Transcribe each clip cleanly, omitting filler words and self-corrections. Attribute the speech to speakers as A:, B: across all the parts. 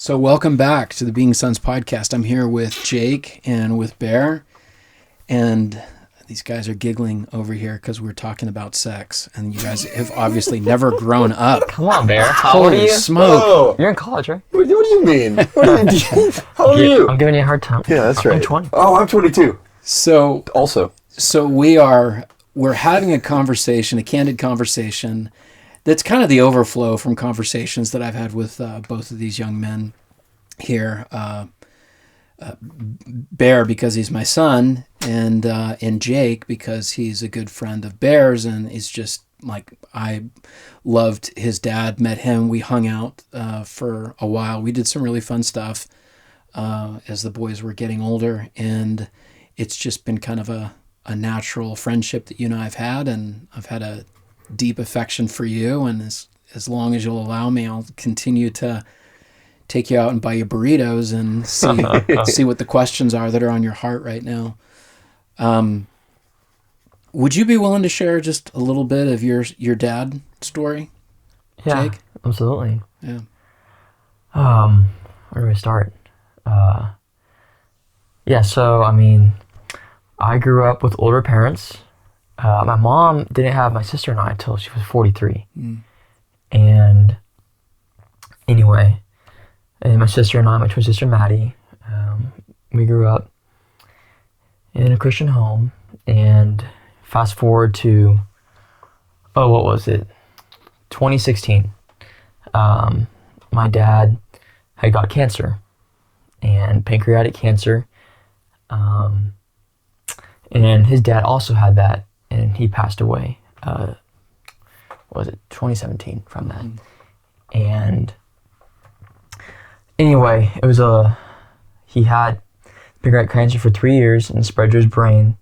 A: So welcome back to the Being Sons podcast. I'm here with Jake and with Baer, and these guys are giggling over here because we're talking about sex, and you guys have obviously never grown up.
B: Come on, Baer. How old are
A: Holy
B: you?
A: smoke.
C: Oh,
B: You're in college, right?
C: what do you mean? How old are you?
B: I'm giving you a hard time.
C: Yeah, that's right.
B: I'm 20.
C: Oh, I'm 22.
A: So
C: Also.
A: we're having a conversation, a candid conversation that's kind of the overflow from conversations that I've had with both of these young men here. Baer because he's my son, and Jake because he's a good friend of Baer's, and he's just like, I loved his dad, met him, we hung out for a while, we did some really fun stuff as the boys were getting older, and it's just been kind of a natural friendship that you and I have had, and I've had a deep affection for you, and as long as you'll allow me, I'll continue to take you out and buy you burritos and see what the questions are that are on your heart right now. Would you be willing to share just a little bit of your dad story,
B: Yeah,
A: Jake?
B: absolutely.
A: Yeah.
B: Where do we start? So, I mean, I grew up with older parents. My mom didn't have my sister and I until she was 43. And anyway, and my sister and I, my twin sister Maddie, we grew up in a Christian home. And fast forward to, 2016. My dad had got cancer, and pancreatic cancer. And his dad also had that, and he passed away, 2017 from that. And anyway, he had pancreatic cancer for 3 years and spread to his brain,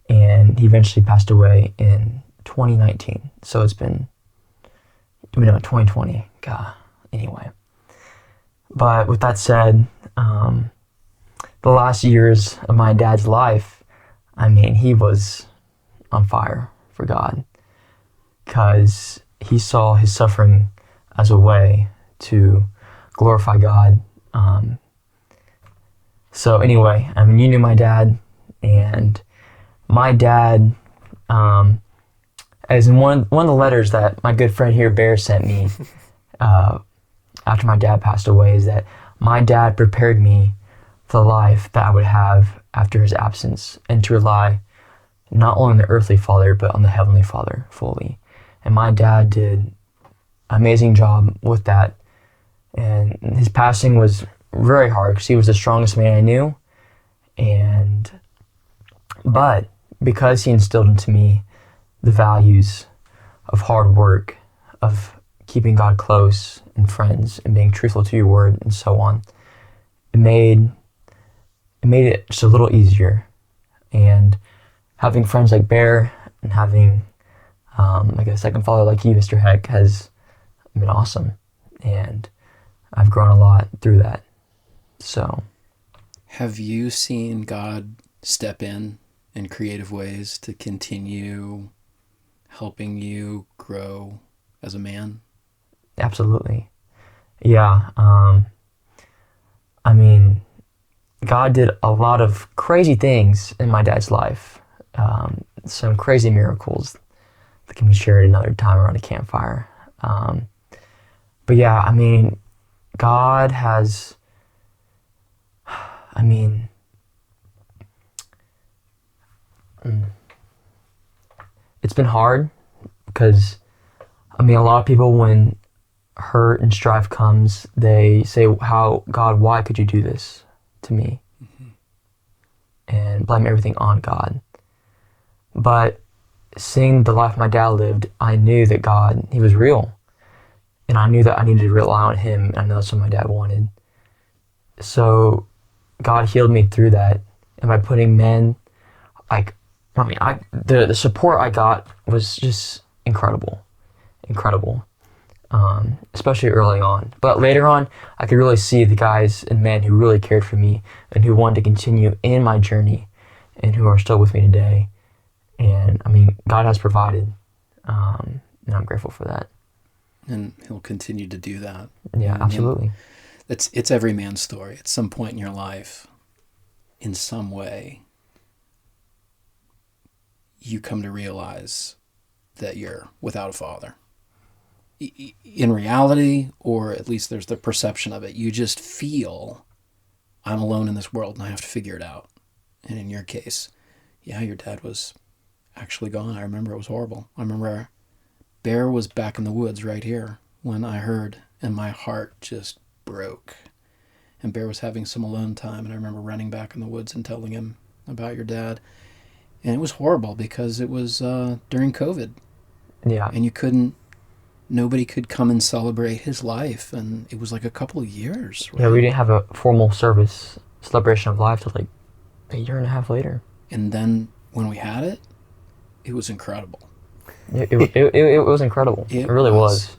B: and he eventually passed away in 2019. So it's been, 2020, God, anyway. But with that said, the last years of my dad's life, I mean, he was on fire for God, because he saw his suffering as a way to glorify God. So anyway, I mean, you knew my dad, and my dad, as in one of the letters that my good friend here, Baer, sent me after my dad passed away, is that my dad prepared me for the life that I would have after his absence, and to rely not only on the earthly father, but on the heavenly Father fully. And my dad did an amazing job with that. And his passing was very hard, because he was the strongest man I knew. But because he instilled into me the values of hard work, of keeping God close, and friends, and being truthful to your word, and so on, it made it just a little easier. And having friends like Baer, and having like a second father like you, Mr. Heck, has been awesome. And I've grown a lot through that. So,
A: Have you seen God step in creative ways to continue helping you grow as a man?
B: absolutely. Yeah. I mean, God did a lot of crazy things in my dad's life. Some crazy miracles that can be shared another time around a campfire. But yeah, I mean, God has, it's been hard, because, a lot of people, when hurt and strife comes, they say, God, why could you do this to me? And blame everything on God. But seeing the life my dad lived, I knew that God, he was real. And I knew that I needed to rely on him, and I know that's what my dad wanted. So God healed me through that. And by putting men, the support I got was just incredible. Especially early on. But later on, I could really see the guys and men who really cared for me, and who wanted to continue in my journey, and who are still with me today. And God has provided, and I'm grateful for that.
A: And he'll continue to do that.
B: Yeah,
A: And
B: absolutely.
A: it's every man's story. At some point in your life, in some way, you come to realize that you're without a father. In reality, or at least there's the perception of it, you just feel, I'm alone in this world and I have to figure it out. And in your case, yeah, your dad was actually gone. I remember it was horrible. I remember Baer was back in the woods right here when I heard, and my heart just broke. And Baer was having some alone time, and I remember running back in the woods and telling him about your dad. And it was horrible because it was during COVID.
B: Yeah.
A: And nobody could come and celebrate his life. And it was like a couple of years. Right?
B: Yeah, we didn't have a formal celebration of life till like a year and a half later.
A: And then when we had it, it was incredible.
B: It was incredible. It really was.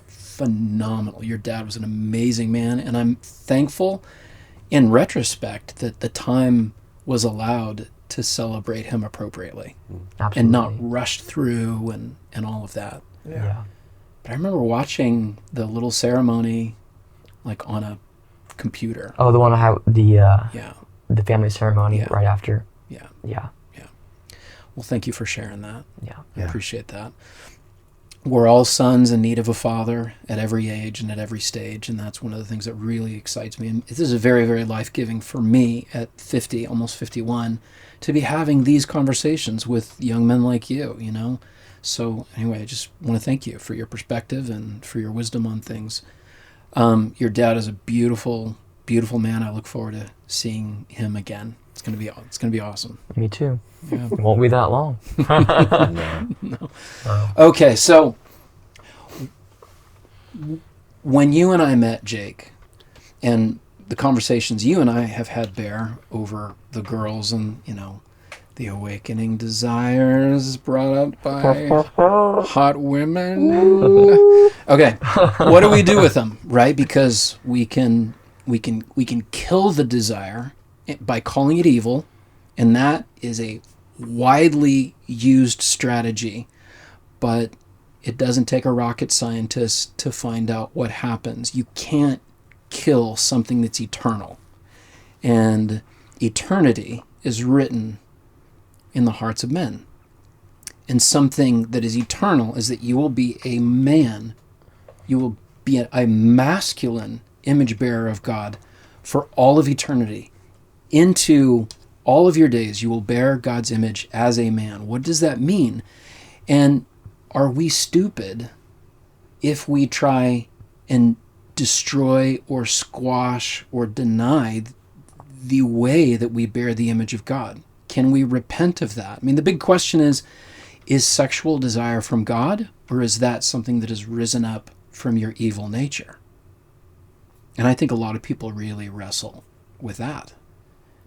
A: Phenomenal. Your dad was an amazing man, and I'm thankful in retrospect that the time was allowed to celebrate him appropriately.
B: Absolutely.
A: And not rushed through and all of that.
B: Yeah.
A: But I remember watching the little ceremony like on a computer.
B: Oh, the one I had
A: Yeah.
B: the family ceremony
A: Yeah.
B: right after.
A: Yeah.
B: Yeah.
A: Well, thank you for sharing that.
B: Yeah.
A: I appreciate that. We're all sons in need of a father at every age and at every stage, and that's one of the things that really excites me. And this is very, very life-giving for me at 50, almost 51, to be having these conversations with young men like you, you know? So anyway, I just want to thank you for your perspective and for your wisdom on things. Your dad is a beautiful, beautiful man. I look forward to seeing him again. It's gonna be awesome.
B: Me too.
A: Yeah.
B: It won't be that long.
A: No. Okay, so when you and I met, Jake, and the conversations you and I have had, Baer, over the girls and, you know, the awakening desires brought up by hot women. Okay, what do we do with them, right? Because we can kill the desire by calling it evil, and that is a widely used strategy, but it doesn't take a rocket scientist to find out what happens. You can't kill something that's eternal, and eternity is written in the hearts of men. And something that is eternal is that you will be a man, you will be a masculine image bearer of God for all of eternity. Into all of your days, you will bear God's image as a man. What does that mean? And are we stupid if we try and destroy or squash or deny the way that we bear the image of God? Can we repent of that? I mean, the big question is sexual desire from God, or is that something that has risen up from your evil nature? And I think a lot of people really wrestle with that,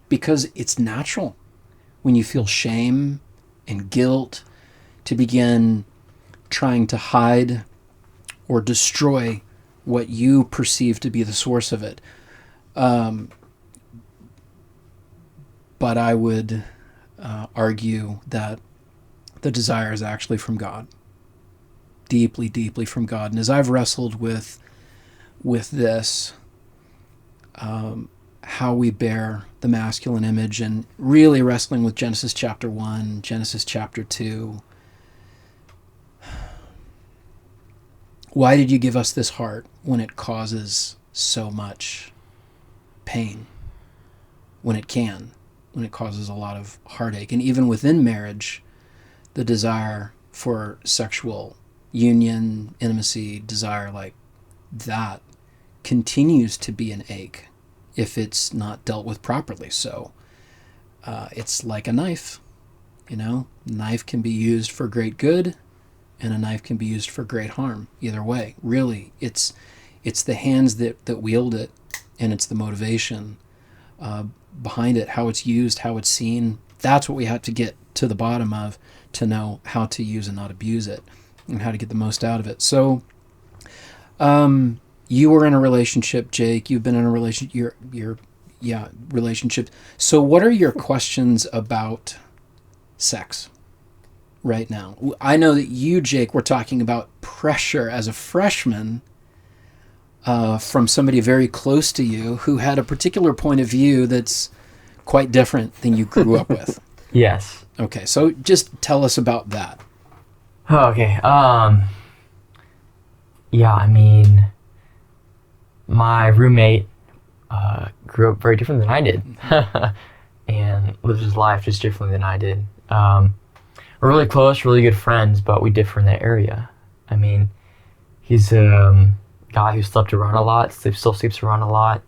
A: because it's natural when you feel shame and guilt to begin trying to hide or destroy what you perceive to be the source of it. But I would argue that the desire is actually from God, deeply, deeply from God. And as I've wrestled with this, how we bear the masculine image, and really wrestling with Genesis chapter 1, Genesis chapter 2. Why did you give us this heart when it causes so much pain? When it causes a lot of heartache. And even within marriage, the desire for sexual union, intimacy, desire like that continues to be an ache if it's not dealt with properly. So it's like a knife, you know? Knife can be used for great good, and a knife can be used for great harm. Either way, really, it's the hands that wield it, and it's the motivation behind it, how it's used, how it's seen. That's what we have to get to the bottom of, to know how to use and not abuse it, and how to get the most out of it. So you were in a relationship, Jake. You've been in a relationship. Relationship. So what are your questions about sex right now? I know that you, Jake, were talking about pressure as a freshman from somebody very close to you who had a particular point of view that's quite different than you grew up with.
B: Yes.
A: Okay, so just tell us about that.
B: Okay. Yeah, I mean, my roommate grew up very different than I did, and lived his life just differently than I did. We're really close, really good friends, but we differ in that area. I mean, he's a guy who slept around a lot, still sleeps around a lot,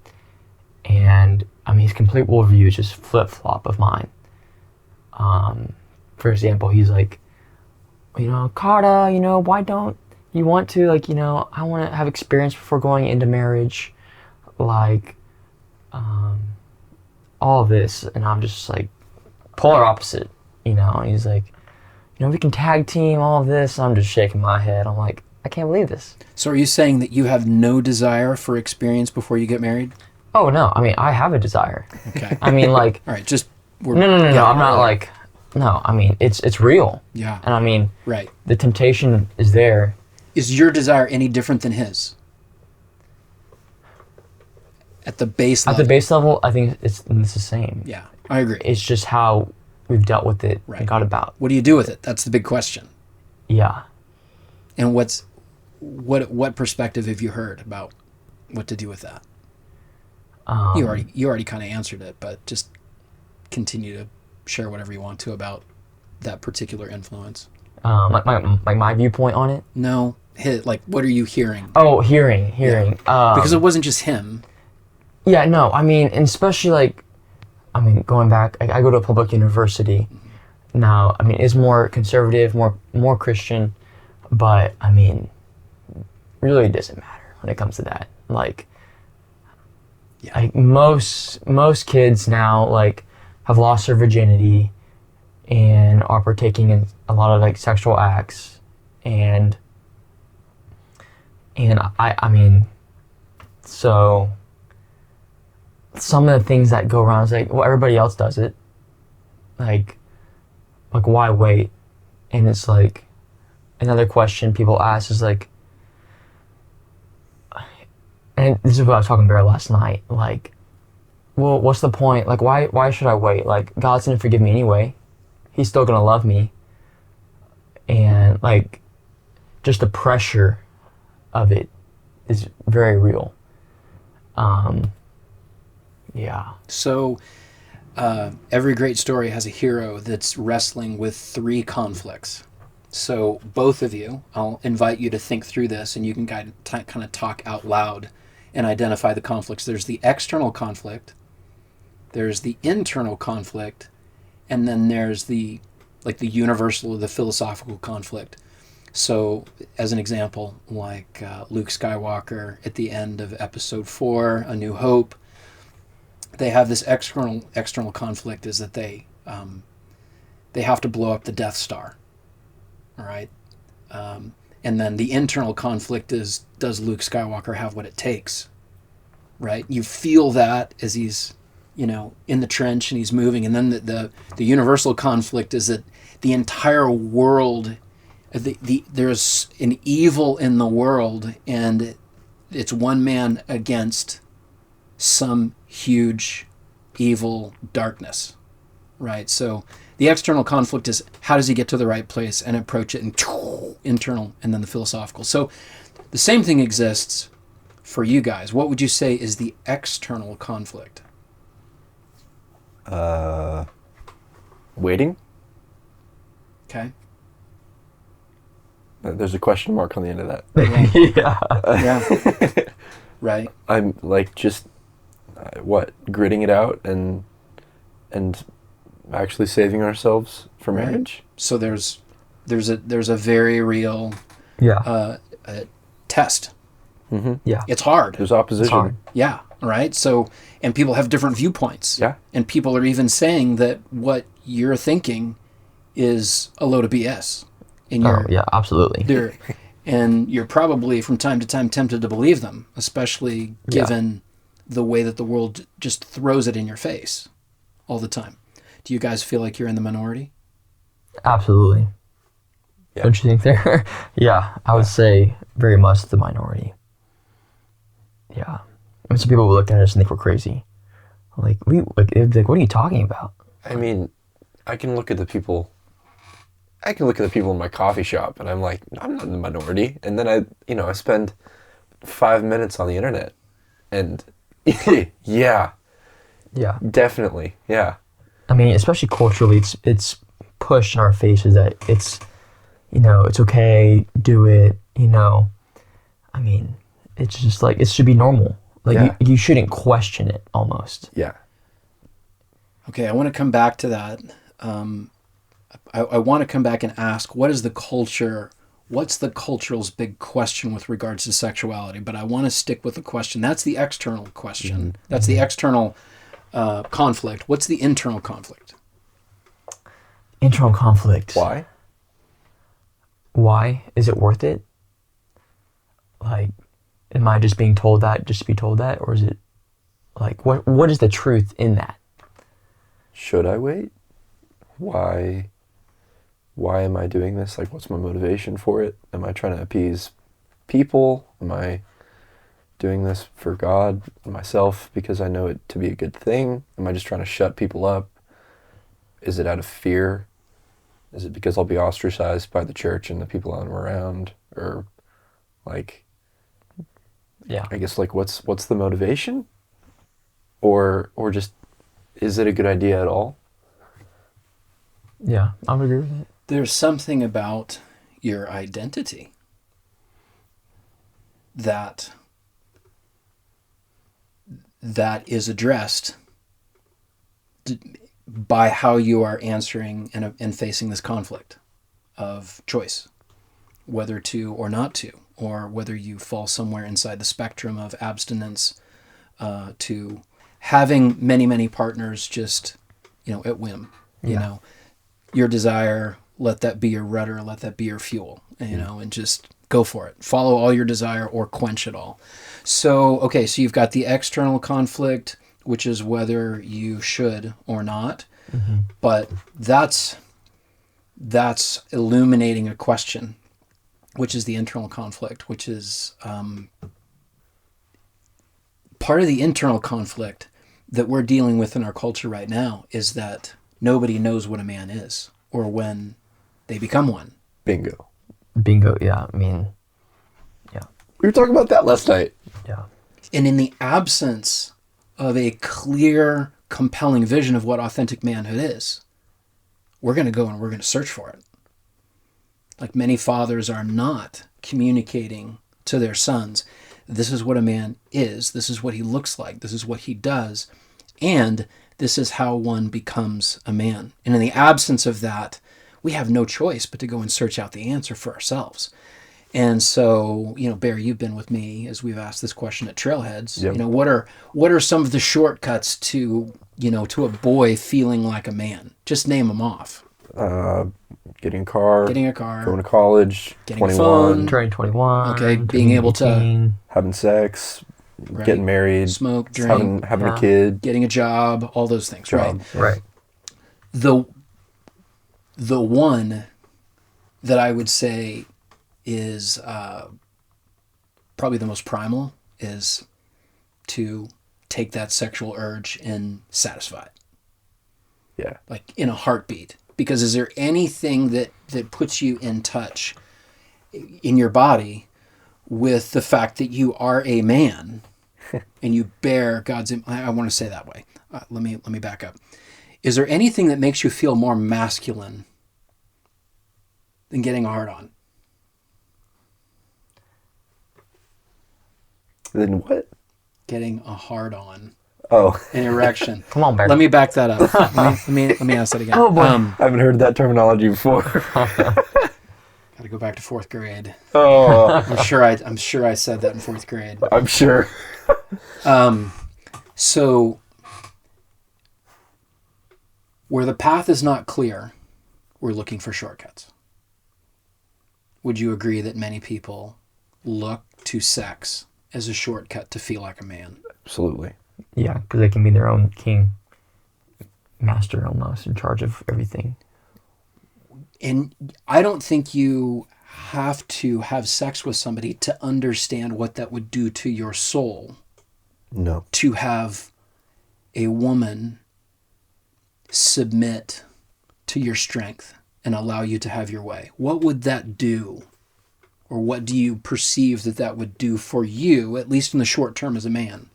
B: and I mean, his complete worldview is just flip-flop of mine. For example, he's like, Carter, why don't you want to, I want to have experience before going into marriage, all of this, and I'm just like, polar opposite, and he's like, we can tag team all of this. I'm just shaking my head. I'm like, I can't believe this.
A: So are you saying that you have no desire for experience before you get married?
B: Oh, no. I mean, I have a desire.
A: Okay.
B: I mean,
A: All right, just...
B: No. I'm not like... No, I mean, it's real.
A: Yeah.
B: And I mean...
A: Right.
B: The temptation is there.
A: Is your desire any different than his? At the base level?
B: At the base level, I think it's the same.
A: Yeah, I agree.
B: It's just how we've dealt with it
A: Right.
B: and got about.
A: What do you do with it? That's the big question.
B: Yeah.
A: And what perspective have you heard about what to do with that? You already kind of answered it, but just continue to share whatever you want to about that particular influence.
B: My viewpoint on it?
A: No, what are you hearing?
B: Oh, hearing.
A: Yeah. Because it wasn't just him.
B: Yeah, no, I mean, and especially going back, I go to a public university now. I mean, it's more conservative, more Christian, but I mean, really it doesn't matter when it comes to that. Most kids now have lost their virginity and are partaking in a lot of sexual acts, and I mean, so some of the things that go around is well, everybody else does it. Why wait? And it's another question people ask is and this is what I was talking to Baer last night. Well, what's the point? Why should I wait? God's gonna forgive me anyway. He's still gonna love me. And just the pressure of it is very real. Yeah.
A: So every great story has a hero that's wrestling with 3 conflicts. So both of you, I'll invite you to think through this, and you can kind of talk out loud and identify the conflicts. There's the external conflict, there's the internal conflict, and then there's the universal or the philosophical conflict. So as an example, Luke Skywalker at the end of episode 4, A New Hope, they have this external conflict is that they have to blow up the Death Star. All right. And then the internal conflict is, does Luke Skywalker have what it takes? Right. You feel that as he's, in the trench and he's moving. And then the universal conflict is that the entire world, there's an evil in the world, and it's one man against some huge evil darkness. Right. So the external conflict is how does he get to the right place and approach it, and internal, and then the philosophical. So the same thing exists for you guys. What would you say is the external conflict?
C: Waiting.
A: Okay.
C: There's a question mark on the end of that.
A: Yeah. Right.
C: I'm just gritting it out and actually saving ourselves for marriage.
A: So there's a very real test.
C: Mm-hmm.
B: Yeah.
A: It's hard.
C: There's opposition.
B: It's hard.
A: Yeah. Right. So, and people have different viewpoints.
C: Yeah.
A: And people are even saying that what you're thinking is a load of BS. And
B: yeah, absolutely.
A: And you're probably from time to time tempted to believe them, especially given the way that the world just throws it in your face all the time. Do you guys feel like you're in the minority?
B: Absolutely.
C: Yeah.
B: Don't you think there? Yeah, I would say very much the minority. Yeah. I mean, some people would look at us and think we're crazy. They'd be like, what are you talking about?
C: I mean, I can look at the people. I can look at the people in my coffee shop, and I'm like, I'm not in the minority. And then I spend 5 minutes on the internet, and yeah,
B: Yeah.
C: definitely, yeah,
B: I mean, especially culturally, it's pushed in our faces that it's okay, do it, I mean, it's just like, it should be normal. Like,
C: Yeah.
B: you shouldn't question it, almost.
C: yeah.
A: Okay, I want to come back to that. I want to come back and ask, what's the cultural's big question with regards to sexuality? But I want to stick with the question. That's the external question.
C: Mm-hmm.
A: That's the external conflict. What's the internal conflict?
B: Internal conflict.
C: Why?
B: Why? Is it worth it? Like, am I just being told that just to be told that? Or is it, like, what is the truth in that?
C: Should I wait? Why am I doing this? Like, what's my motivation for it? Am I trying to appease people? Am I doing this for God, myself, because I know it to be a good thing? Am I just trying to shut people up? Is it out of fear? Is it because I'll be ostracized by the church and the people I'm around? Or, like,
B: Yeah.
C: I guess, like, what's the motivation? Or just, is it a good idea at all?
B: Yeah, I would agree with it.
A: There's something about your identity that is addressed by how you are answering and facing this conflict of choice, whether to or not to, or whether you fall somewhere inside the spectrum of abstinence to having many partners just, at whim, your desire, let that be your rudder, let that be your fuel, and just go for it. Follow all your desire or quench it all. So you've got the external conflict, which is whether you should or not.
B: Mm-hmm.
A: But that's illuminating a question, which is the internal conflict, which is part of the internal conflict that we're dealing with in our culture right now is that nobody knows what a man is or when they become one.
C: Bingo.
B: Yeah. I mean, yeah.
C: We were talking about that last night.
B: Yeah.
A: And in the absence of a clear, compelling vision of what authentic manhood is, we're going to go and we're going to search for it. Like many fathers are not communicating to their sons, this is what a man is, this is what he looks like, this is what he does, and this is how one becomes a man. And in the absence of that, we have no choice but to go and search out the answer for ourselves. And so, Baer, you've been with me as we've asked this question at Trailheads.
C: Yep.
A: What are some of the shortcuts to a boy feeling like a man? Just name them off.
C: Getting a car.
A: Going to
C: college.
A: getting a
C: 21.
A: phone.
B: Turning 21.
A: Okay, being able to
B: 18.
C: Having sex.
A: Right.
C: Getting married.
A: Smoke, drink.
C: Having a kid.
A: Getting a job, all those things,
C: Job.
A: right?
B: Right.
A: The one that I would say is probably the most primal is to take that sexual urge and satisfy it.
C: Yeah.
A: Like in a heartbeat. Because is there anything that puts you in touch in your body with the fact that you are a man and you bear God's... I want to say that way. Let me back up. Is there anything that makes you feel more masculine than getting a hard-on?
C: Then what?
A: Getting a hard-on.
C: Oh.
A: An erection.
B: Come on, Baer.
A: Let me back that up. let me ask that again.
B: Oh, boy.
C: I haven't heard that terminology before.
A: Got to go back to 4th grade.
C: Oh.
A: I'm sure I said that in 4th grade.
C: I'm sure.
A: So where the path is not clear, we're looking for shortcuts. Would you agree that many people look to sex as a shortcut to feel like a man?
C: Absolutely.
B: Yeah, because they can be their own king, master almost, in charge of everything.
A: And I don't think you have to have sex with somebody to understand what that would do to your soul
C: No.
A: to have a woman submit to your strength and allow you to have your way? What would that do? Or what do you perceive that that would do for you, at least in the short term as a man?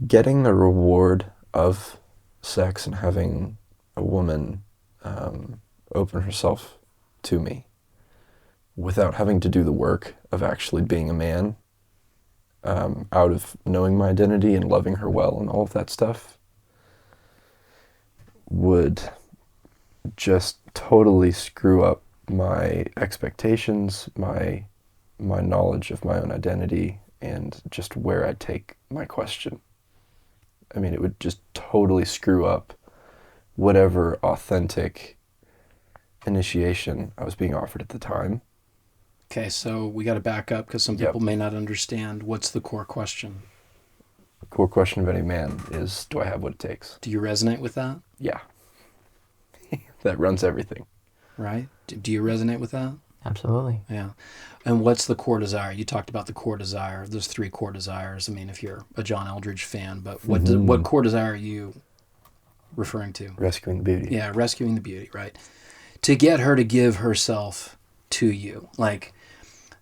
C: Getting the reward of sex and having a woman open herself to me without having to do the work of actually being a man, out of knowing my identity and loving her well and all of that stuff, would just totally screw up my expectations, my knowledge of my own identity, and just where I take my question. I mean, it would just totally screw up whatever authentic initiation I was being offered at the time.
A: Okay, so we got to back up because some people may not understand. What's the core question?
C: The core question of any man is, do I have what it takes?
A: Do you resonate with that?
C: Yeah. That runs everything.
A: Right? Do you resonate with that?
B: Absolutely.
A: Yeah. And what's the core desire? You talked about the core desire. There's 3 core desires. I mean, if you're a John Eldridge fan, but what core desire are you referring to?
C: Rescuing the beauty.
A: Yeah, rescuing the beauty, right? To get her to give herself to you. Like,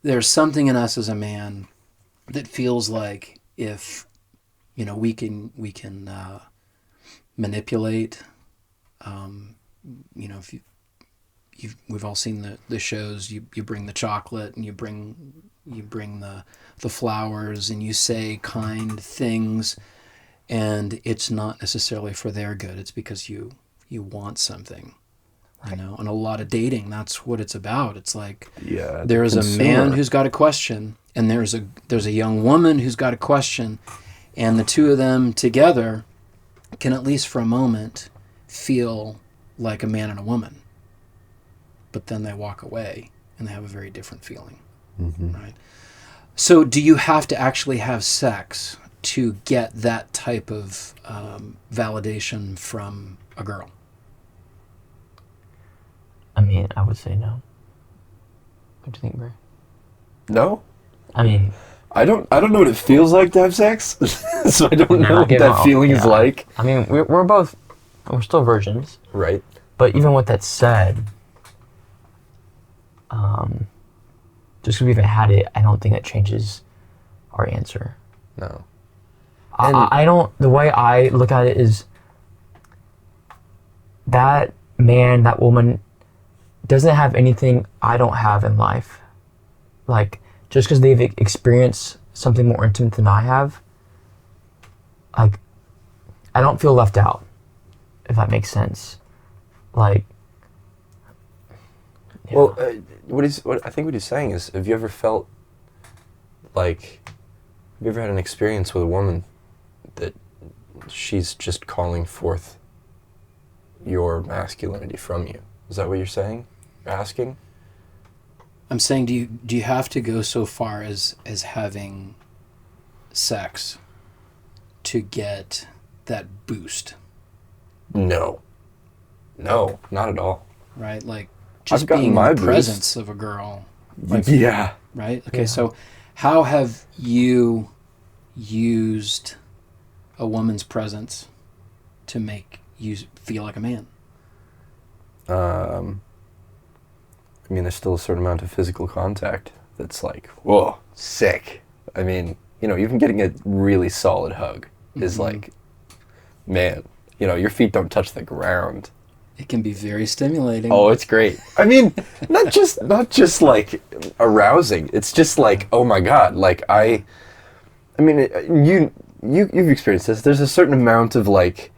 A: there's something in us as a man that feels like if, we can manipulate, if we've all seen the shows, you bring the chocolate and you bring the flowers and you say kind things, and it's not necessarily for their good. It's because you want something. And a lot of dating, that's what it's about. It's like, there's a man who's got a question, and there's a young woman who's got a question, and the two of them together can, at least for a moment, feel like a man and a woman. But then they walk away and they have a very different feeling.
C: Mm-hmm.
A: Right? So do you have to actually have sex to get that type of validation from a girl?
B: I mean, I would say no. What do you think, Baer?
C: No?
B: I mean,
C: I don't know what it feels like to have sex, so I don't know what that feeling is like.
B: I mean, we're still virgins.
C: Right.
B: But even with that said, just because we haven't had it, I don't think that changes our answer.
C: No.
B: I don't, the way I look at it is that man, that woman doesn't have anything I don't have in life. Like, just because they've experienced something more intimate than I have, like, I don't feel left out, if that makes sense. Like, yeah.
C: Well, I think what he's saying is, have you ever felt like, have you ever had an experience with a woman that she's just calling forth your masculinity from you? Is that what you're saying? You're asking?
A: I'm saying, do you have to go so far as having sex to get that boost?
C: No, not at all.
A: Right? Like, just
C: I've gotten
A: being
C: my
A: in the
C: boost.
A: presence of a girl. Like,
C: Yeah.
A: Right? Okay,
B: Yeah.
A: so how have you used a woman's presence to make you feel like a man?
C: I mean, there's still a certain amount of physical contact that's like, whoa, sick. I mean, even getting a really solid hug is like, man, your feet don't touch the ground.
A: It can be very stimulating.
C: Oh, it's great. I mean, not just like arousing. It's just like, oh my God. Like I mean, you've experienced this. There's a certain amount of like,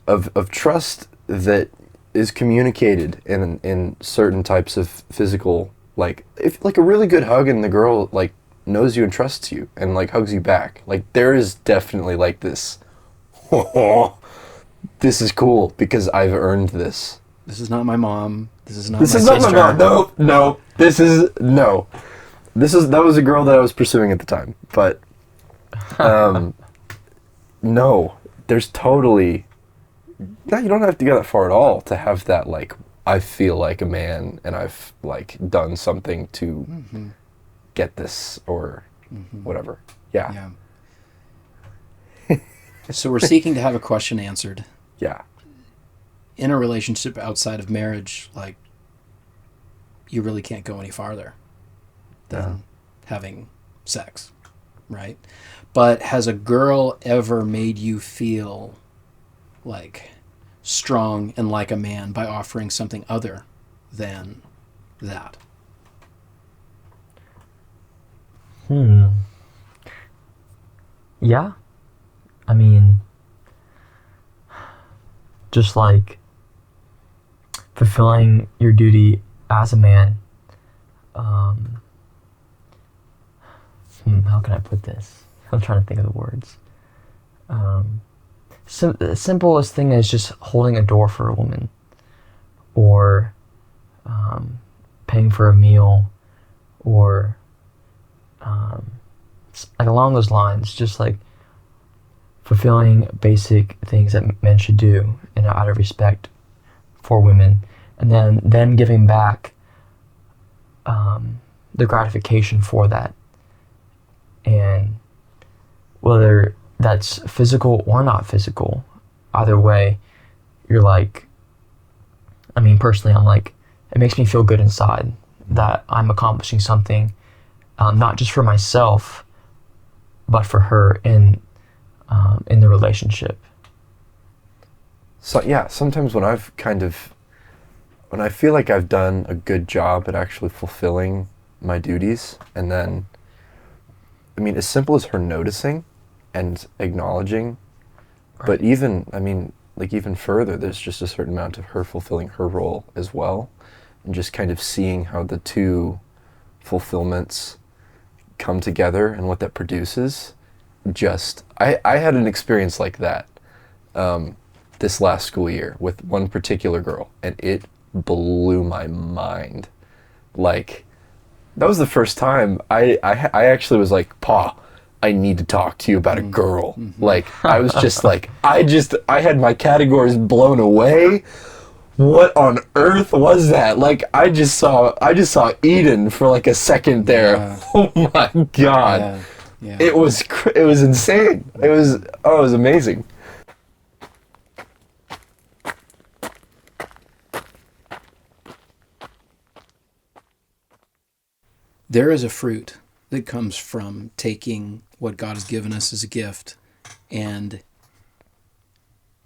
C: of trust that is communicated in certain types of physical, like, if like a really good hug and the girl like knows you and trusts you and like hugs you back. Like, there is definitely like this, this is cool because I've earned this.
A: This is not my mom. This is not
C: This
A: my
C: is
A: sister.
C: not my mom. No. That was a girl that I was pursuing at the time. But no, there's totally No, you don't have to go that far at all to have that, like, I feel like a man and I've, like, done something to get this or whatever. Yeah.
A: Yeah. So we're seeking to have a question answered.
C: Yeah.
A: In a relationship outside of marriage, like, you really can't go any farther than having sex, right? But has a girl ever made you feel like strong and like a man by offering something other than that?
B: Yeah. I mean, just like fulfilling your duty as a man. How can I put this? I'm trying to think of the words. The simplest thing is just holding a door for a woman, or paying for a meal, or like along those lines, just like fulfilling basic things that men should do, and out of respect for women, and then giving back the gratification for that, and whether that's physical or not physical, either way, you're like, I mean, personally, I'm like, it makes me feel good inside that I'm accomplishing something, not just for myself, but for her in the relationship.
C: So yeah, sometimes when when I feel like I've done a good job at actually fulfilling my duties, and then, I mean, as simple as her noticing and acknowledging, but even, I mean, like even further, there's just a certain amount of her fulfilling her role as well, and just kind of seeing how the two fulfillments come together and what that produces. I had an experience like that this last school year with one particular girl, and it blew my mind. Like, that was the first time I actually was like, Pa, I need to talk to you about a girl. Like, I was just like, I had my categories blown away. What on earth was that? Like, I just saw Eden for like a second there.
A: Yeah.
C: Oh my God.
A: Yeah. Yeah.
C: It was insane. It was amazing.
A: There is a fruit that comes from taking what God has given us as a gift and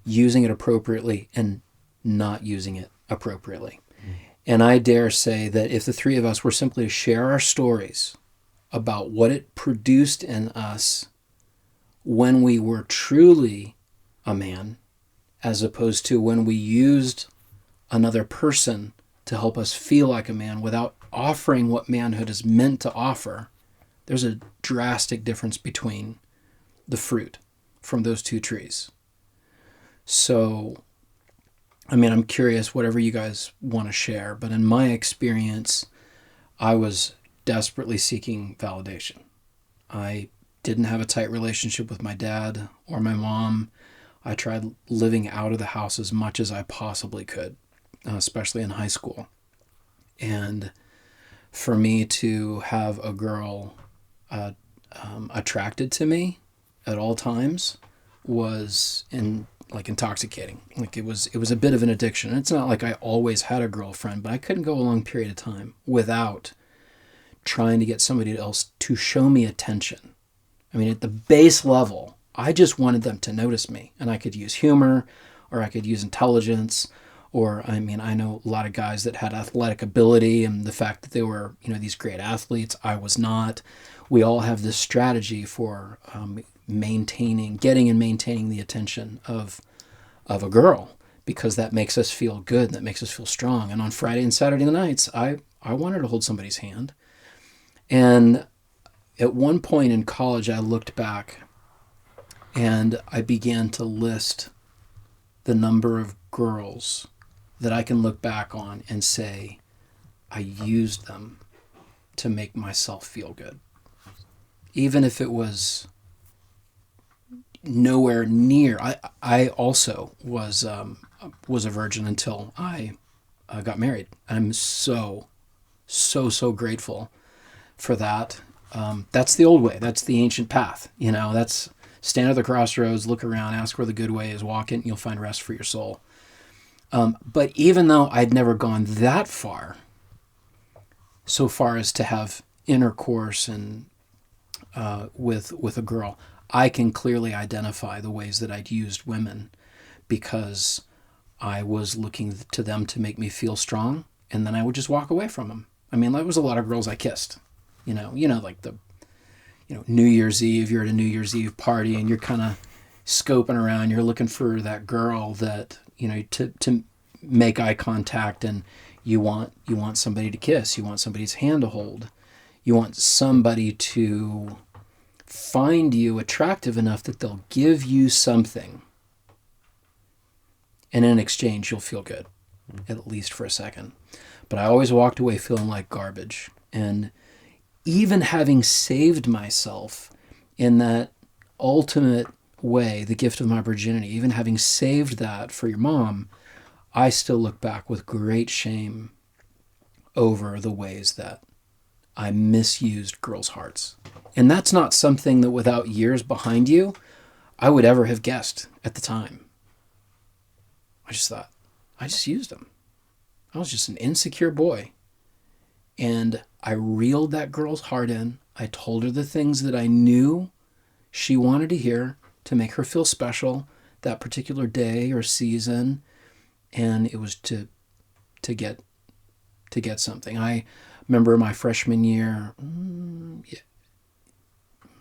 A: using it appropriately and not using it appropriately. And I dare say that if the three of us were simply to share our stories about what it produced in us when we were truly a man, as opposed to when we used another person to help us feel like a man without offering what manhood is meant to offer, there's a drastic difference between the fruit from those two trees. So, I mean, I'm curious, whatever you guys want to share, but in my experience, I was desperately seeking validation. I didn't have a tight relationship with my dad or my mom. I tried living out of the house as much as I possibly could, especially in high school. And for me to have a girl attracted to me at all times was intoxicating. Like it was a bit of an addiction. And it's not like I always had a girlfriend, but I couldn't go a long period of time without trying to get somebody else to show me attention. I mean, at the base level, I just wanted them to notice me, and I could use humor, or I could use intelligence, or, I mean, I know a lot of guys that had athletic ability, and the fact that they were, these great athletes. I was not. We all have this strategy for getting and maintaining the attention of a girl, because that makes us feel good, that makes us feel strong. And on Friday and Saturday nights, I wanted to hold somebody's hand. And at one point in college, I looked back and I began to list the number of girls that I can look back on and say, I used them to make myself feel good. Even if it was, nowhere near. I also was a virgin until I got married. I'm so grateful for that. That's the old way. That's the ancient path. That's stand at the crossroads, look around, ask where the good way is, walk it, and you'll find rest for your soul. But even though I'd never gone that far, so far as to have intercourse and with a girl, I can clearly identify the ways that I'd used women because I was looking to them to make me feel strong, and then I would just walk away from them. I mean, there was a lot of girls I kissed, like the, New Year's Eve, you're at a New Year's Eve party and you're kind of scoping around, you're looking for that girl that, to make eye contact, and you want somebody to kiss, you want somebody's hand to hold, you want somebody to find you attractive enough that they'll give you something, and in exchange you'll feel good, at least for a second. But I always walked away feeling like garbage. And even having saved myself in that ultimate way, the gift of my virginity, even having saved that for your mom, I still look back with great shame over the ways that I misused girls' hearts. And that's not something that without years behind you, I would ever have guessed at the time. I just thought, I just used them. I was just an insecure boy. And I reeled that girl's heart in. I told her the things that I knew she wanted to hear to make her feel special that particular day or season. And it was to get something. I remember my freshman year.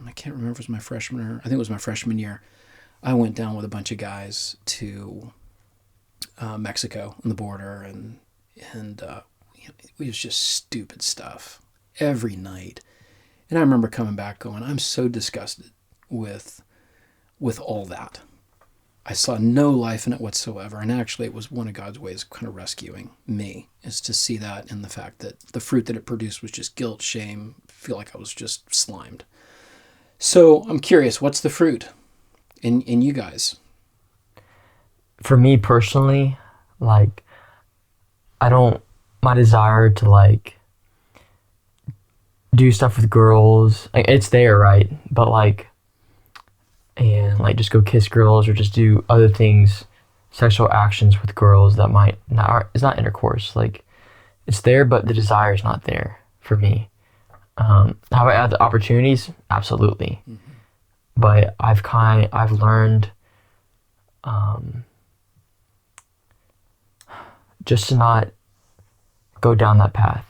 A: I can't remember if it was my freshman or I think it was my freshman year. I went down with a bunch of guys to Mexico on the border, and it was just stupid stuff every night. And I remember coming back going, I'm so disgusted with all that. I saw no life in it whatsoever. And actually it was one of God's ways of kind of rescuing me, is to see that in the fact that the fruit that it produced was just guilt, shame, feel like I was just slimed. So I'm curious, what's the fruit in you guys?
B: For me personally, my desire to do stuff with girls, it's there, right? But just go kiss girls or just do other things, sexual actions with girls that it's not intercourse. It's there, but the desire is not there for me. Have I had the opportunities? Absolutely. Mm-hmm. But I've learned just to not go down that path.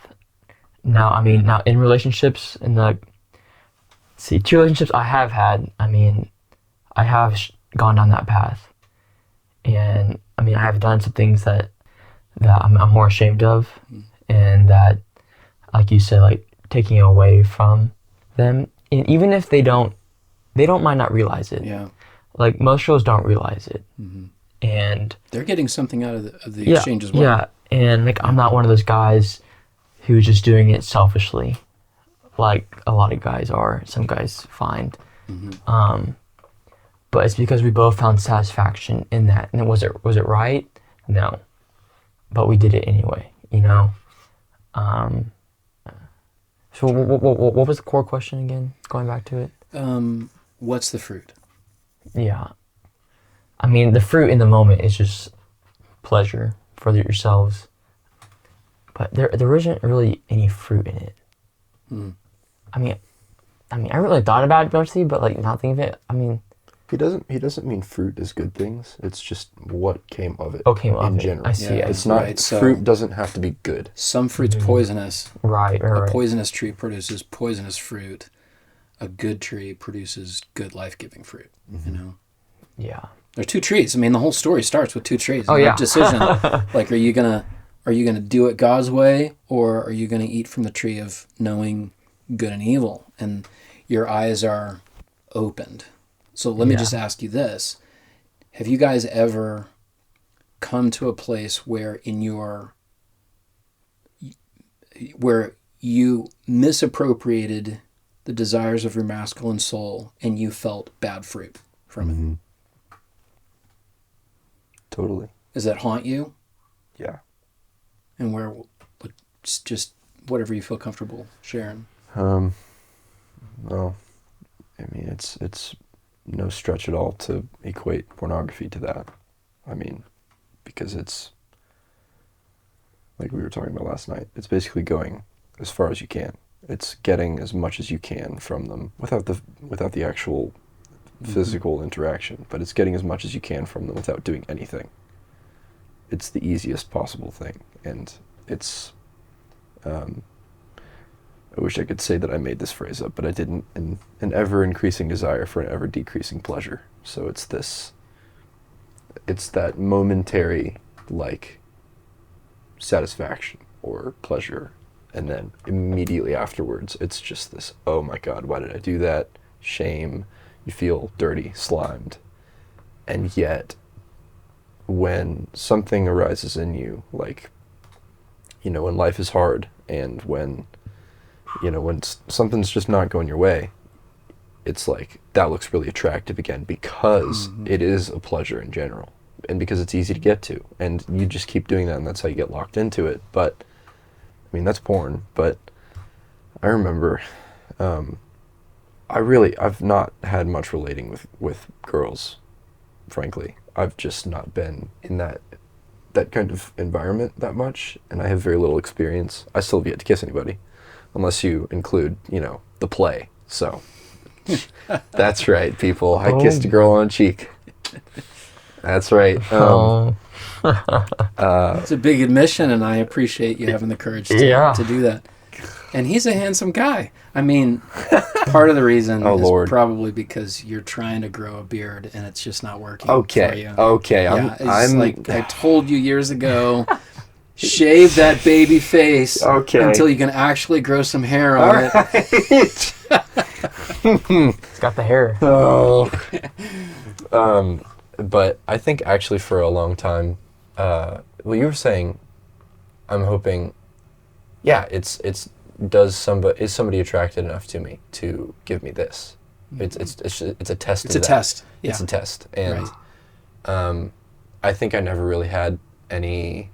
B: Now in relationships, two relationships I have had, I have gone down that path. And I have done some things that I'm more ashamed of, and that, like you said, taking away from them. And even if they might not realize it. Yeah. Most girls don't realize it. Mm-hmm. And
A: they're getting something out of the exchange as well.
B: Yeah. And I'm not one of those guys who's just doing it selfishly, like a lot of guys are. Some guys find. Mm-hmm. But it's because we both found satisfaction in that. And was it right? No. But we did it anyway, So what was the core question again? Going back to it.
A: What's the fruit?
B: Yeah. The fruit in the moment is just pleasure for yourselves. But there isn't really any fruit in it. Mm. I really thought about it mostly, but not thinking of it.
C: He doesn't mean fruit is good things. It's just what came of it.
B: Oh, came of
C: in
B: it.
C: general.
B: I see.
C: Yeah, it's not right, fruit doesn't have to be good.
A: Some fruit's poisonous.
B: Right.
A: A poisonous tree produces poisonous fruit. A good tree produces good life-giving fruit. Mm-hmm.
B: Yeah.
A: There's two trees. The whole story starts with two trees.
B: Oh, yeah.
A: Decision. Are you gonna do it God's way, or are you gonna eat from the tree of knowing good and evil? And your eyes are opened. So let me just ask you this. Have you guys ever come to a place where where you misappropriated the desires of your masculine soul and you felt bad fruit from it.
C: Mhm. Totally.
A: Does that haunt you?
C: Yeah.
A: And where, just whatever you feel comfortable sharing.
C: Well, I mean, it's no stretch at all to equate pornography to that. I mean, because it's, like we were talking about last night, it's basically going as far as you can. It's getting as much as you can from them without the actual physical interaction, but it's getting as much as you can from them without doing anything. It's the easiest possible thing, and it's, I wish I could say that I made this phrase up, but I didn't. An ever-increasing desire for an ever-decreasing pleasure. So it's that momentary, like, satisfaction or pleasure, and then immediately afterwards, it's just this, oh my God, why did I do that? Shame. You feel dirty, slimed. And yet, when something arises in you, like, when life is hard, and when something's just not going your way, it's like, that looks really attractive again, because it is a pleasure in general, and because it's easy to get to, and you just keep doing that, and that's how you get locked into it. But, I mean, that's porn, but I remember, I've not had much relating with girls, frankly. I've just not been in that kind of environment that much, and I have very little experience. I still have yet to kiss anybody, unless you include, the play. So, that's right, people. I kissed a girl on the cheek. That's right.
A: It's a big admission, and I appreciate you having the courage to do that. And he's a handsome guy. I mean, part of the reason is probably because you're trying to grow a beard, and it's just not working for you.
C: Okay.
A: Yeah, I'm like I told you years ago, shave that baby face until you can actually grow some hair on it.
B: It's got the hair.
C: Oh. But I think actually for a long time, well, you were saying, I'm hoping, is somebody attracted enough to me to give me this? It's a test.
A: It's a test. Yeah.
C: It's a test, and I think I never really had any.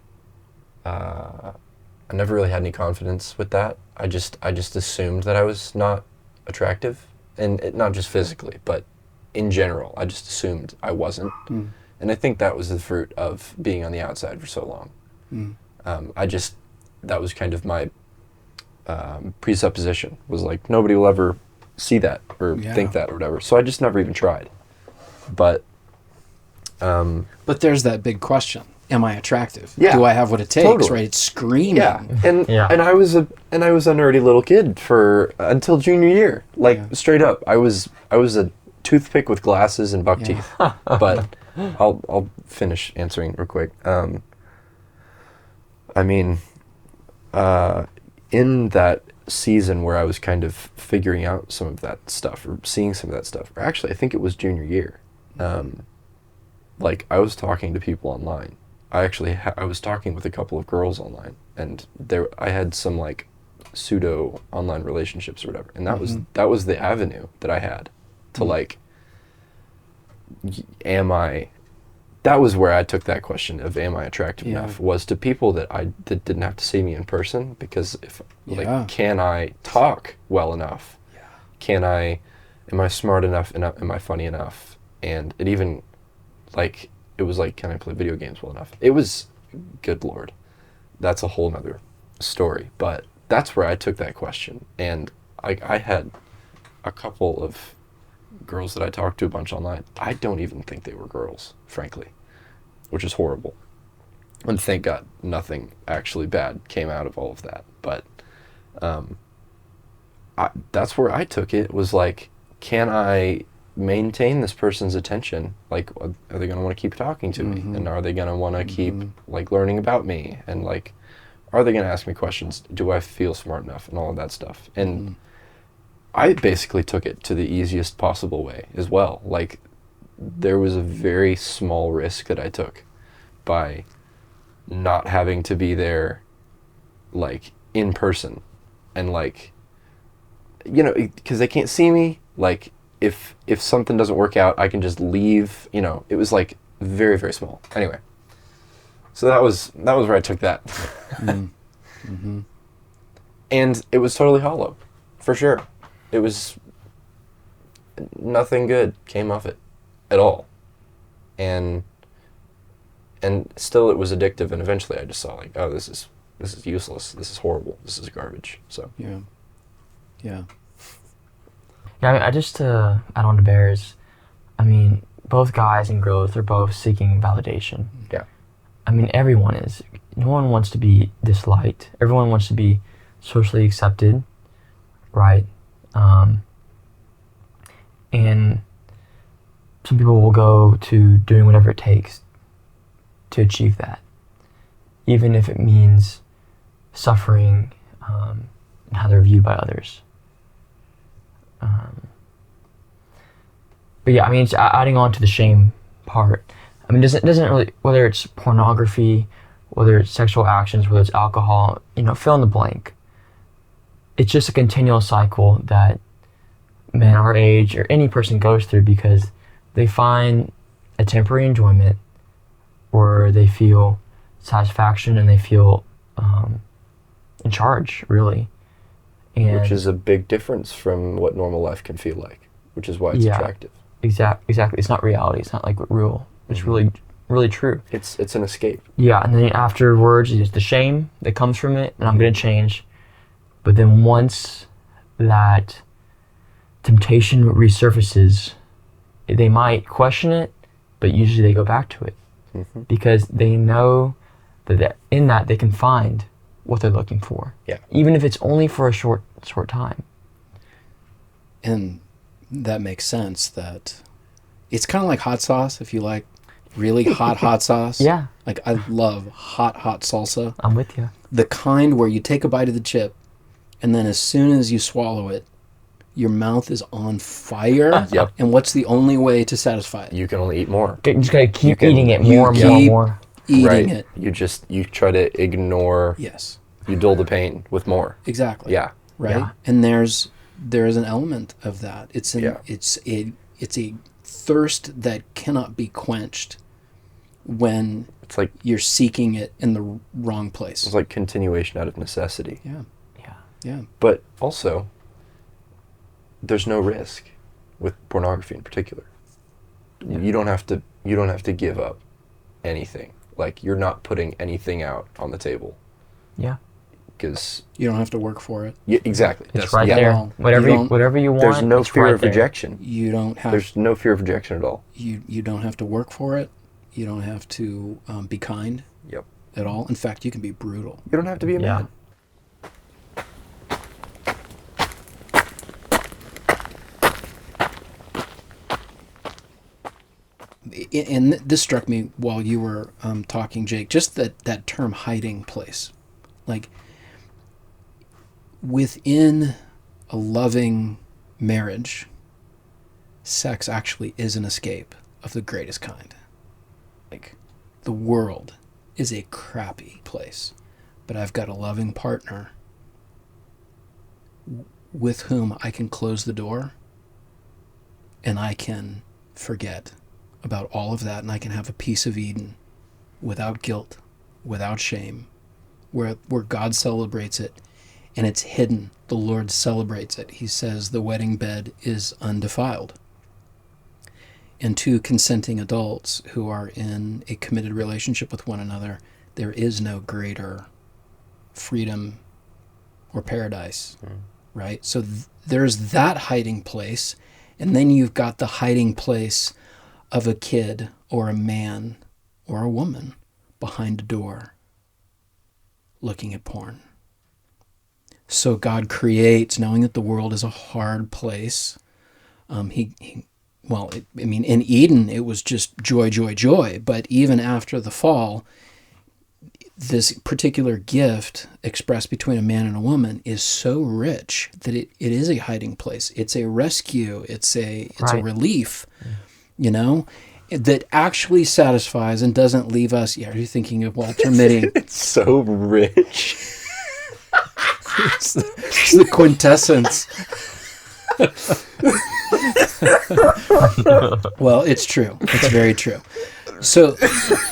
C: I never really had any confidence with that. I just assumed that I was not attractive, and not just physically, but in general. I just assumed I wasn't, and I think that was the fruit of being on the outside for so long. That was kind of my presupposition, was like, nobody will ever see that or think that or whatever. So I just never even tried. But
A: there's that big question: am I attractive?
C: Yeah,
A: do I have what it takes?
C: totally.
A: Right? It's screaming.
C: Yeah, and I was a nerdy little kid until junior year. Like straight up, I was a toothpick with glasses and buck teeth. But I'll finish answering real quick. I mean, in that season where I was kind of figuring out some of that stuff, or seeing some of that stuff, or actually I think it was junior year, like I was talking to people online. I was talking with a couple of girls online, and I had some like pseudo online relationships or whatever, and that was the avenue that I had to like, that was where I took that question of am I attractive enough, was to people that didn't have to see me in person, because can I talk well enough? Am I smart enough, and am I funny enough? And it even, like, it was like, can I play video games well enough? It was, good Lord, that's a whole nother story. But that's where I took that question. And I had a couple of girls that I talked to a bunch online. I don't even think they were girls, frankly, which is horrible. And thank God nothing actually bad came out of all of that. But that's where I took it, was like, can I maintain this person's attention? Like, are they going to want to keep talking to me? And are they going to want to keep, like, learning about me? And, like, are they going to ask me questions? Do I feel smart enough? And all of that stuff. And I basically took it to the easiest possible way as well. Like, there was a very small risk that I took by not having to be there, like, in person. And, like, because they can't see me, like, if something doesn't work out, I can just leave. You know, it was like very, very small. Anyway, so that was where I took that.
A: Mm-hmm.
C: And it was totally hollow, for sure. It was, nothing good came of it at all. And still it was addictive, and eventually I just saw like, oh, this is useless. This is horrible. This is garbage. So
A: Yeah.
B: Yeah, I mean, I just to add on to Bears, I mean, both guys and girls are both seeking validation.
C: Yeah.
B: I mean, everyone is. No one wants to be disliked. Everyone wants to be socially accepted, right? And some people will go to doing whatever it takes to achieve that, even if it means suffering and how they're viewed by others. But yeah, I mean, it's adding on to the shame part. I mean, it doesn't really, whether it's pornography, whether it's sexual actions, whether it's alcohol, you know, fill in the blank. It's just a continual cycle that men our age or any person goes through because they find a temporary enjoyment where they feel satisfaction and they feel in charge, really. And
C: which is a big difference from what normal life can feel like, which is why it's attractive.
B: Exactly. It's not reality. It's not like real. It's really, really true.
C: It's an escape.
B: Yeah, and then afterwards, it's the shame that comes from it, and I'm going to change. But then once that temptation resurfaces, they might question it, but usually they go back to it.
C: Mm-hmm.
B: Because they know that in that they can find what they're looking for.
C: Yeah.
B: Even if it's only for a short time.
A: And that makes sense that it's kind of like hot sauce. If you like really hot sauce.
B: Yeah.
A: Like I love hot salsa.
B: I'm with you.
A: The kind where you take a bite of the chip and then as soon as you swallow it, your mouth is on fire.
C: Yep.
A: And what's the only way to satisfy it?
C: You can only eat more.
B: You just gotta keep
C: can-
B: eating it
A: you
B: more and
A: keep-
B: more.
A: Eating
C: right.
A: it.
C: You try to ignore.
A: Yes.
C: You dull the pain with more.
A: Exactly.
C: Yeah.
A: Right.
B: Yeah.
A: And there is an element of that. It's a thirst that cannot be quenched when
C: It's like
A: seeking it in the wrong place.
C: it's like continuation out of necessity.
A: Yeah.
B: Yeah.
A: Yeah.
C: But also, there's no risk with pornography in particular.
B: Yeah.
C: You don't have to give up anything. Like you're not putting anything out on the table.
B: Yeah.
C: Because
A: You don't have to work for it.
C: exactly.
B: It's right
C: yeah.
B: there.
A: Well,
B: Whatever
A: you
B: you want.
C: There's no
B: it's
C: fear
B: right
C: of
B: there.
C: rejection.
A: You don't have
C: There's no fear of rejection at all.
A: you don't have to work for it. You don't have to be kind
C: Yep.
A: at all. In fact, you can be brutal.
C: You don't have to be a
B: Yeah.
C: man.
A: And this struck me while you were talking, Jake, just that term hiding place. Like, within a loving marriage, sex actually is an escape of the greatest kind. Like, the world is a crappy place, but I've got a loving partner with whom I can close the door and I can forget about all of that, and I can have a piece of Eden without guilt, without shame, where God celebrates it, and it's hidden. The Lord celebrates it. He says the wedding bed is undefiled. And two consenting adults who are in a committed relationship with one another, there is no greater freedom or paradise, right? So there's that hiding place, and then you've got the hiding place of a kid or a man or a woman behind a door looking at porn. So God creates, knowing that the world is a hard place. In Eden, it was just joy, joy, joy. But even after the fall, this particular gift expressed between a man and a woman is so rich that it is a hiding place. It's a rescue. It's a relief. You know, that actually satisfies and doesn't leave us. Yeah, are you thinking of Walter Mitty?
C: It's so rich.
A: It's the quintessence. Well, it's true. It's very true. So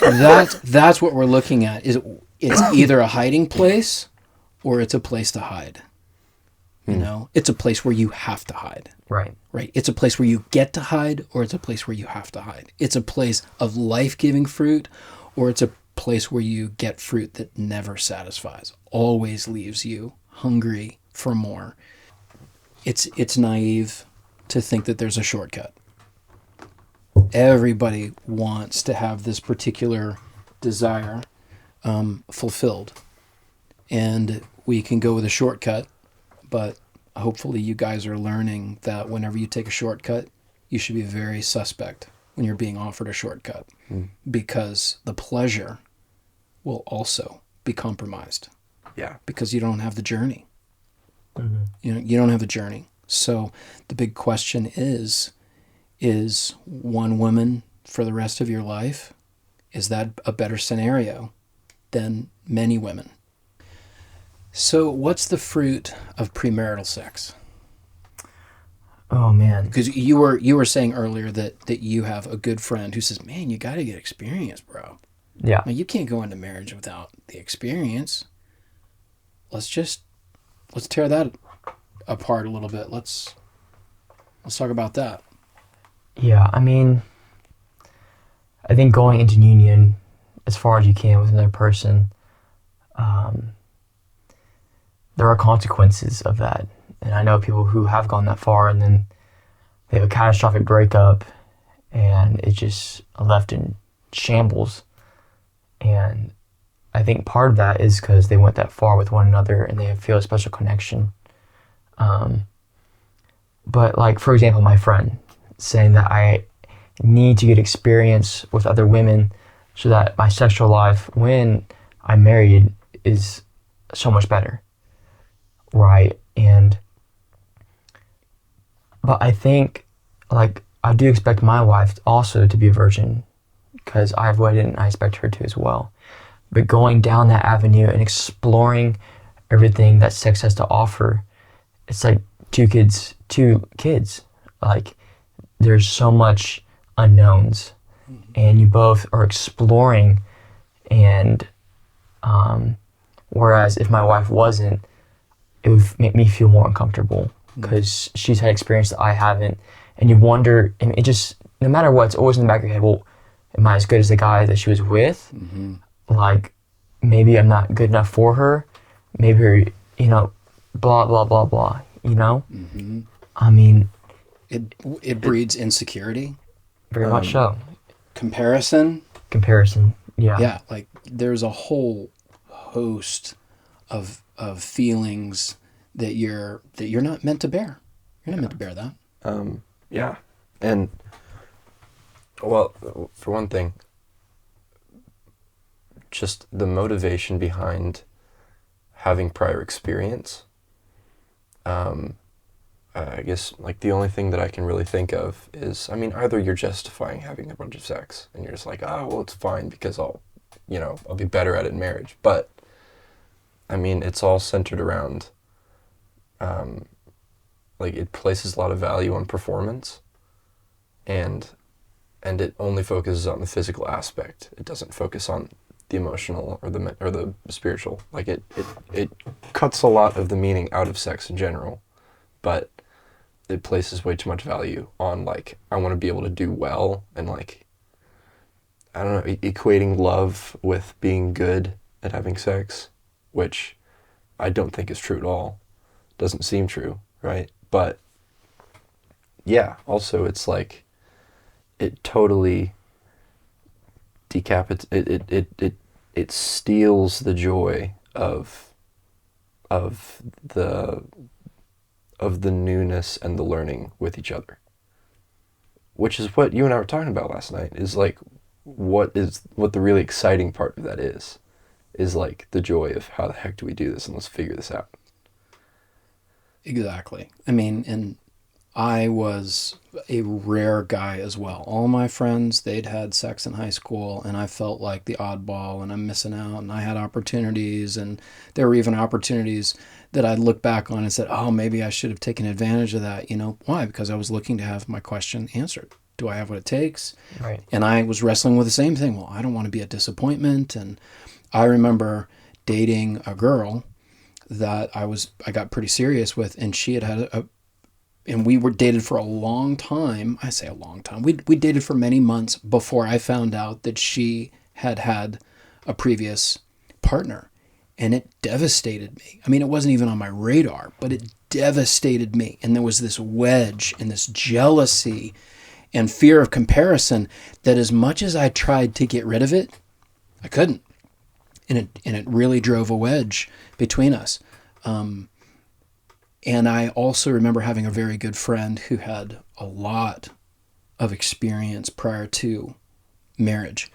A: that's what we're looking at. Is it's either a hiding place or it's a place to hide. You know, it's a place where you have to hide.
B: Right.
A: Right. It's a place where you get to hide, or it's a place where you have to hide. It's a place of life-giving fruit, or it's a place where you get fruit that never satisfies, always leaves you hungry for more. It's naive to think that there's a shortcut. Everybody wants to have this particular desire fulfilled, and we can go with a shortcut, but hopefully you guys are learning that whenever you take a shortcut, you should be very suspect when you're being offered a shortcut, because the pleasure will also be compromised.
C: Yeah.
A: Because you don't have the journey. You don't have the journey. So the big question is one woman for the rest of your life, is that a better scenario than many women? So what's the fruit of premarital sex?
B: Oh man.
A: Because you were saying earlier that you have a good friend who says, man, you got to get experience, bro.
B: Yeah.
A: I mean, you can't go into marriage without the experience. Let's tear that apart a little bit. Let's talk about that.
B: Yeah, I mean, I think going into union as far as you can with another person, there are consequences of that. And I know people who have gone that far and then they have a catastrophic breakup and it's just left in shambles. And I think part of that is because they went that far with one another and they feel a special connection. But like, for example, my friend saying that I need to get experience with other women so that my sexual life when I'm married is so much better. Right. But I think, like, I do expect my wife also to be a virgin because I've wedded and I expect her to as well. But going down that avenue and exploring everything that sex has to offer, it's like two kids. Like, there's so much unknowns and you both are exploring. And whereas if my wife wasn't, it would make me feel more uncomfortable because she's had experience that I haven't. And you wonder, and it just, no matter what, it's always in the back of your head, well, am I as good as the guy that she was with? Like, maybe I'm not good enough for her. Maybe, blah, blah, blah, blah, I mean...
A: It breeds insecurity.
B: Very much so.
A: Comparison,
B: yeah.
A: Yeah, like, there's a whole host of feelings that you're not meant to bear. You're not meant to bear that.
C: Yeah. And, well, for one thing, just the motivation behind having prior experience, I guess, like, the only thing that I can really think of is, I mean, either you're justifying having a bunch of sex, and you're just like, oh, well, it's fine because I'll be better at it in marriage. But, I mean, it's all centered around, like, it places a lot of value on performance, and it only focuses on the physical aspect. It doesn't focus on the emotional or the spiritual. Like, it cuts a lot of the meaning out of sex in general, but it places way too much value on, like, I want to be able to do well, and, like, I don't know, equating love with being good at having sex, which I don't think is true at all. Doesn't seem true, right? But yeah, also it's like it totally it steals the joy of the newness and the learning with each other, which is what you and I were talking about last night, is like what the really exciting part of that is like the joy of how the heck do we do this, and let's figure this out.
A: Exactly. I mean, and I was a rare guy as well. All my friends, they'd had sex in high school, and I felt like the oddball, and I'm missing out, and I had opportunities, and there were even opportunities that I'd look back on and said, oh, maybe I should have taken advantage of that. Why? Because I was looking to have my question answered. Do I have what it takes?
B: Right.
A: And I was wrestling with the same thing. Well, I don't want to be a disappointment. And I remember dating a girl that I got pretty serious with, and she had and we were dated for a long time. I say a long time. We dated for many months before I found out that she had a previous partner, and it devastated me. I mean, it wasn't even on my radar, but it devastated me. And there was this wedge and this jealousy and fear of comparison that, as much as I tried to get rid of it, I couldn't. And it really drove a wedge between us. And I also remember having a very good friend who had a lot of experience prior to marriage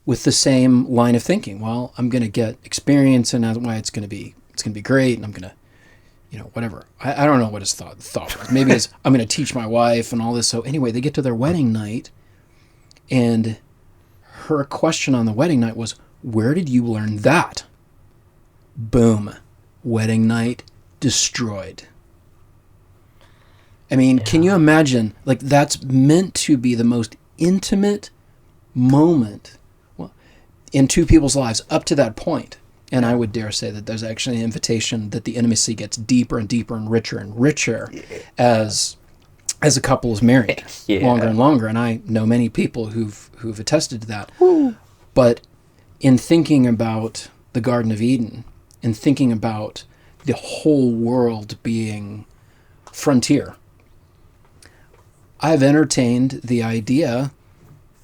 A: with the same line of thinking. Well, I'm going to get experience, and that's why it's going to be great, and I'm going to, whatever. I don't know what his thought was. Maybe it's, I'm going to teach my wife and all this. So anyway, they get to their wedding night, and her question on the wedding night was, where did you learn that? Boom. Wedding night destroyed. I mean, Can you imagine? Like, that's meant to be the most intimate moment in two people's lives up to that point. And I would dare say that there's actually an invitation that the intimacy gets deeper and deeper and richer as a couple is married longer and longer. And I know many people who've attested to that. Woo. But in thinking about the Garden of Eden, and thinking about the whole world being frontier, I've entertained the idea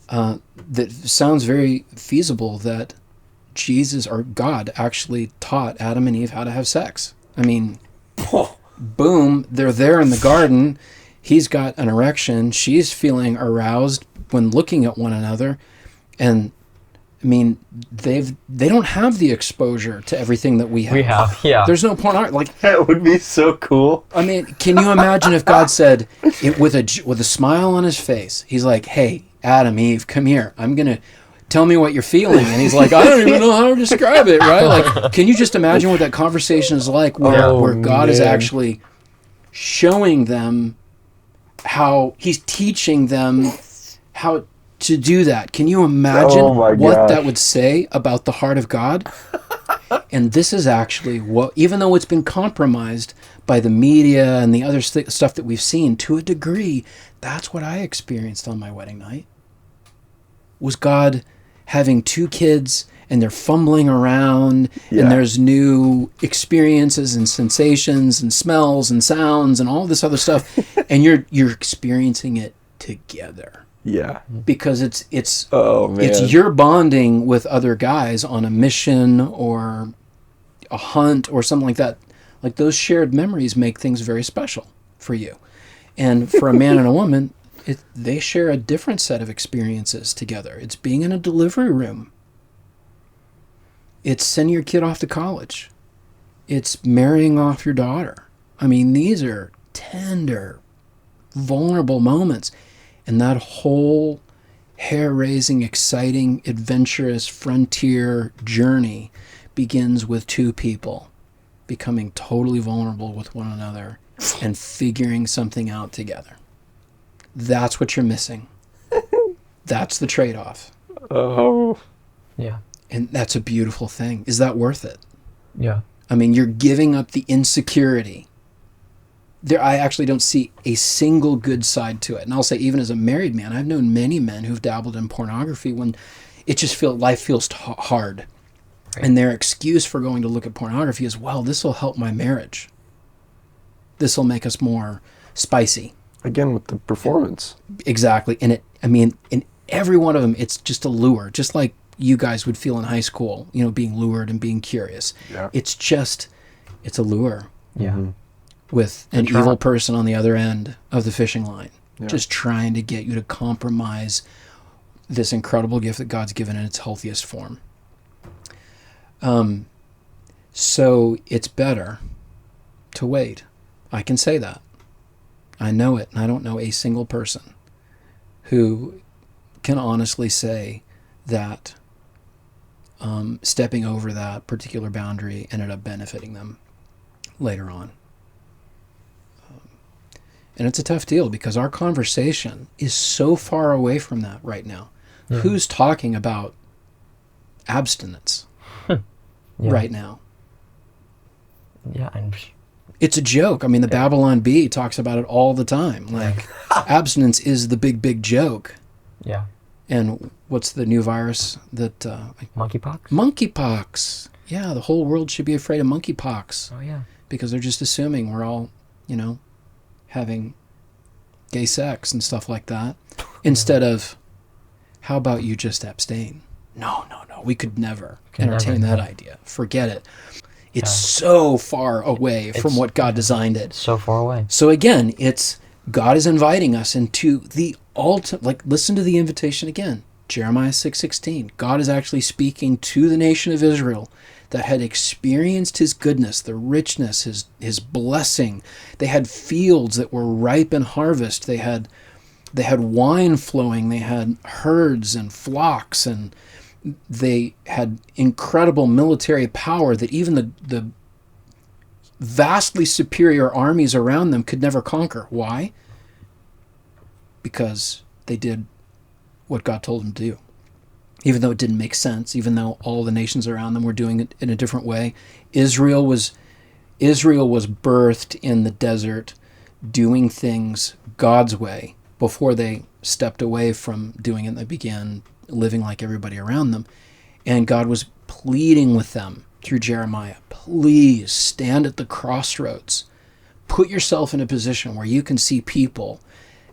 A: that sounds very feasible, that Jesus or God actually taught Adam and Eve how to have sex. I mean, boom, they're there in the garden. He's got an erection. She's feeling aroused when looking at one another. And I mean, they don't have the exposure to everything that we have.
B: We have, yeah.
A: There's no porn. Like,
C: That would be so cool.
A: I mean, can you imagine if God said it with a smile on his face? He's like, "Hey, Adam, Eve, come here. I'm gonna tell me what you're feeling." And he's like, "I don't even know how to describe it." Right? Like, can you just imagine what that conversation is like, where God is actually showing them how He's teaching them how to do that? Can you imagine what that would say about the heart of God? And this is actually what, even though it's been compromised by the media and the other stuff that we've seen to a degree, that's what I experienced on my wedding night. Was God having two kids, and they're fumbling around, and there's new experiences and sensations and smells and sounds and all this other stuff, and you're experiencing it together.
C: Yeah.
A: Because it's your bonding with other guys on a mission or a hunt or something like that. Like, those shared memories make things very special for you. And for a man and a woman, they share a different set of experiences together. It's being in a delivery room. It's sending your kid off to college. It's marrying off your daughter. I mean, these are tender, vulnerable moments. And that whole hair-raising, exciting, adventurous frontier journey begins with two people becoming totally vulnerable with one another and figuring something out together. That's what you're missing. That's the trade-off.
C: Oh.
B: Yeah.
A: And that's a beautiful thing. Is that worth it?
B: Yeah.
A: I mean, you're giving up the insecurity. I actually don't see a single good side to it. And I'll say, even as a married man, I've known many men who've dabbled in pornography when it just life feels hard. Right. And their excuse for going to look at pornography is, well, this will help my marriage. This will make us more spicy.
C: Again, with the performance.
A: Exactly. And in every one of them, it's just a lure, just like you guys would feel in high school, being lured and being curious. Yeah. It's a lure.
B: Yeah. Mm-hmm.
A: With an evil person on the other end of the fishing line, just trying to get you to compromise this incredible gift that God's given in its healthiest form. So it's better to wait. I can say that. I know it, and I don't know a single person who can honestly say that stepping over that particular boundary ended up benefiting them later on. And it's a tough deal because our conversation is so far away from that right now.
B: Yeah.
A: Who's talking about abstinence right now?
B: Yeah, and
A: It's a joke. I mean, the Babylon Bee talks about it all the time. Like, abstinence is the big, big joke.
B: yeah,
A: And what's the new virus that...
B: monkeypox.
A: Monkeypox. Yeah, the whole world should be afraid of monkeypox
B: Oh yeah,
A: because they're just assuming we're all, having gay sex and stuff like that. Instead of, how about you just abstain? No. We could never entertain that idea. Forget it. It's so far away from what God designed it.
B: so far away.
A: So again, God is inviting us into the ultimate, like, listen to the invitation again. Jeremiah 6:16. God is actually speaking to the nation of Israel that had experienced his goodness, the richness, his blessing. They had fields that were ripe in harvest. They had wine flowing. They had herds and flocks, and they had incredible military power that even the vastly superior armies around them could never conquer. Why? Because they did what God told them to do. Even though it didn't make sense, even though all the nations around them were doing it in a different way. Israel was birthed in the desert, doing things God's way before they stepped away from doing it and they began living like everybody around them. And God was pleading with them through Jeremiah, please stand at the crossroads. Put yourself in a position where you can see people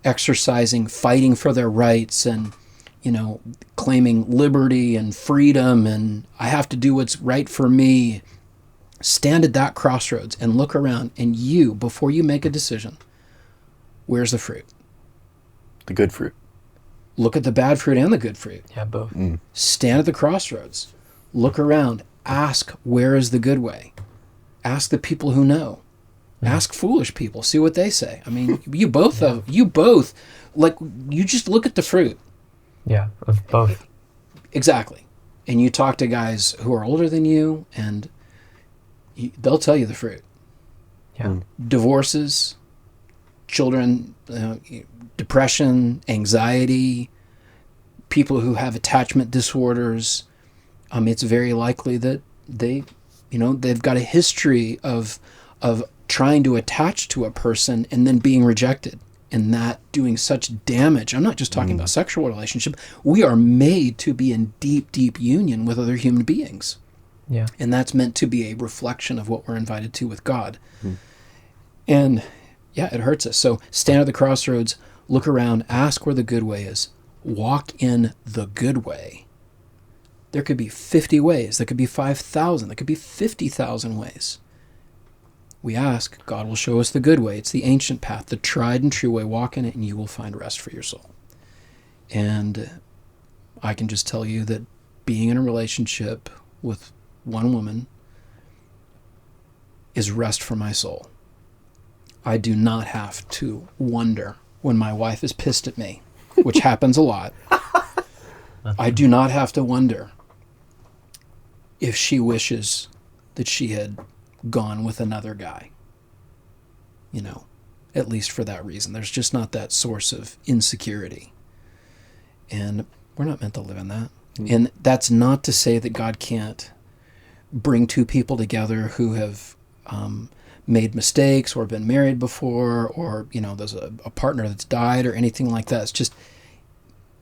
A: exercising, fighting for their rights and, claiming liberty and freedom, and I have to do what's right for me. Stand at that crossroads and look around, and before you make a decision, where's the fruit?
C: The good fruit.
A: Look at the bad fruit and the good fruit.
B: Yeah, both.
A: Stand at the crossroads. Look around. Ask, where is the good way? Ask the people who know. Ask foolish people. See what they say. I mean, you both, you just look at the fruit.
B: Yeah, of both.
A: Exactly. And you talk to guys who are older than you, and they'll tell you the fruit.
B: Yeah.
A: Divorces, children, depression, anxiety, people who have attachment disorders. It's very likely that they've got a history of trying to attach to a person and then being rejected, and that doing such damage. I'm not just talking about sexual relationship. We are made to be in deep, deep union with other human beings.
B: Yeah.
A: And that's meant to be a reflection of what we're invited to with God. And yeah, it hurts us. So stand at the crossroads, look around, ask where the good way is. Walk in the good way. There could be 50 ways. There could be 5,000. There could be 50,000 ways. We ask, God will show us the good way. It's the ancient path, the tried and true way. Walk in it and you will find rest for your soul. And I can just tell you that being in a relationship with one woman is rest for my soul. I do not have to wonder when my wife is pissed at me, which happens a lot. I do not have to wonder if she wishes that she had gone with another guy, at least for that reason. There's just not that source of insecurity. And we're not meant to live in that. And that's not to say that God can't bring two people together who have made mistakes or been married before, or, there's a partner that's died or anything like that. It's just,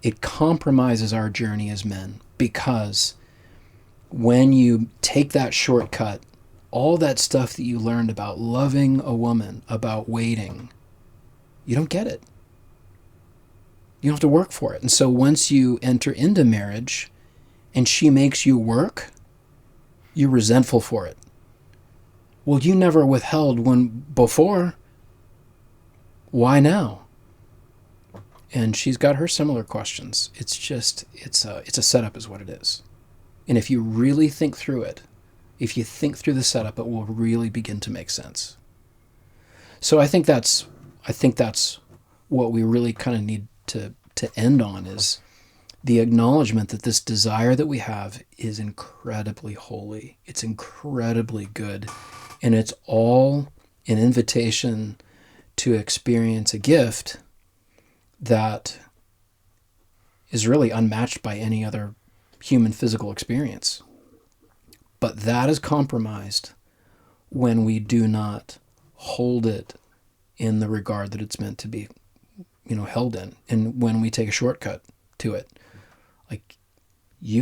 A: it compromises our journey as men, because when you take that shortcut, all that stuff that you learned about loving a woman, about waiting, you don't get it. You don't have to work for it. And so once you enter into marriage and she makes you work, you're resentful for it. Well, you never withheld when before. Why now? And she's got her similar questions. It's a setup is what it is. And if you really think through it, if you think through the setup, it will really begin to make sense. So I think that's I think that's what we really kind of need to end on, is the acknowledgement that this desire that we have is incredibly holy. It's incredibly good. And it's all an invitation to experience a gift that is really unmatched by any other human physical experience. But that is compromised when we do not hold it in the regard that it's meant to be, held in, and when we take a shortcut to it. Like, we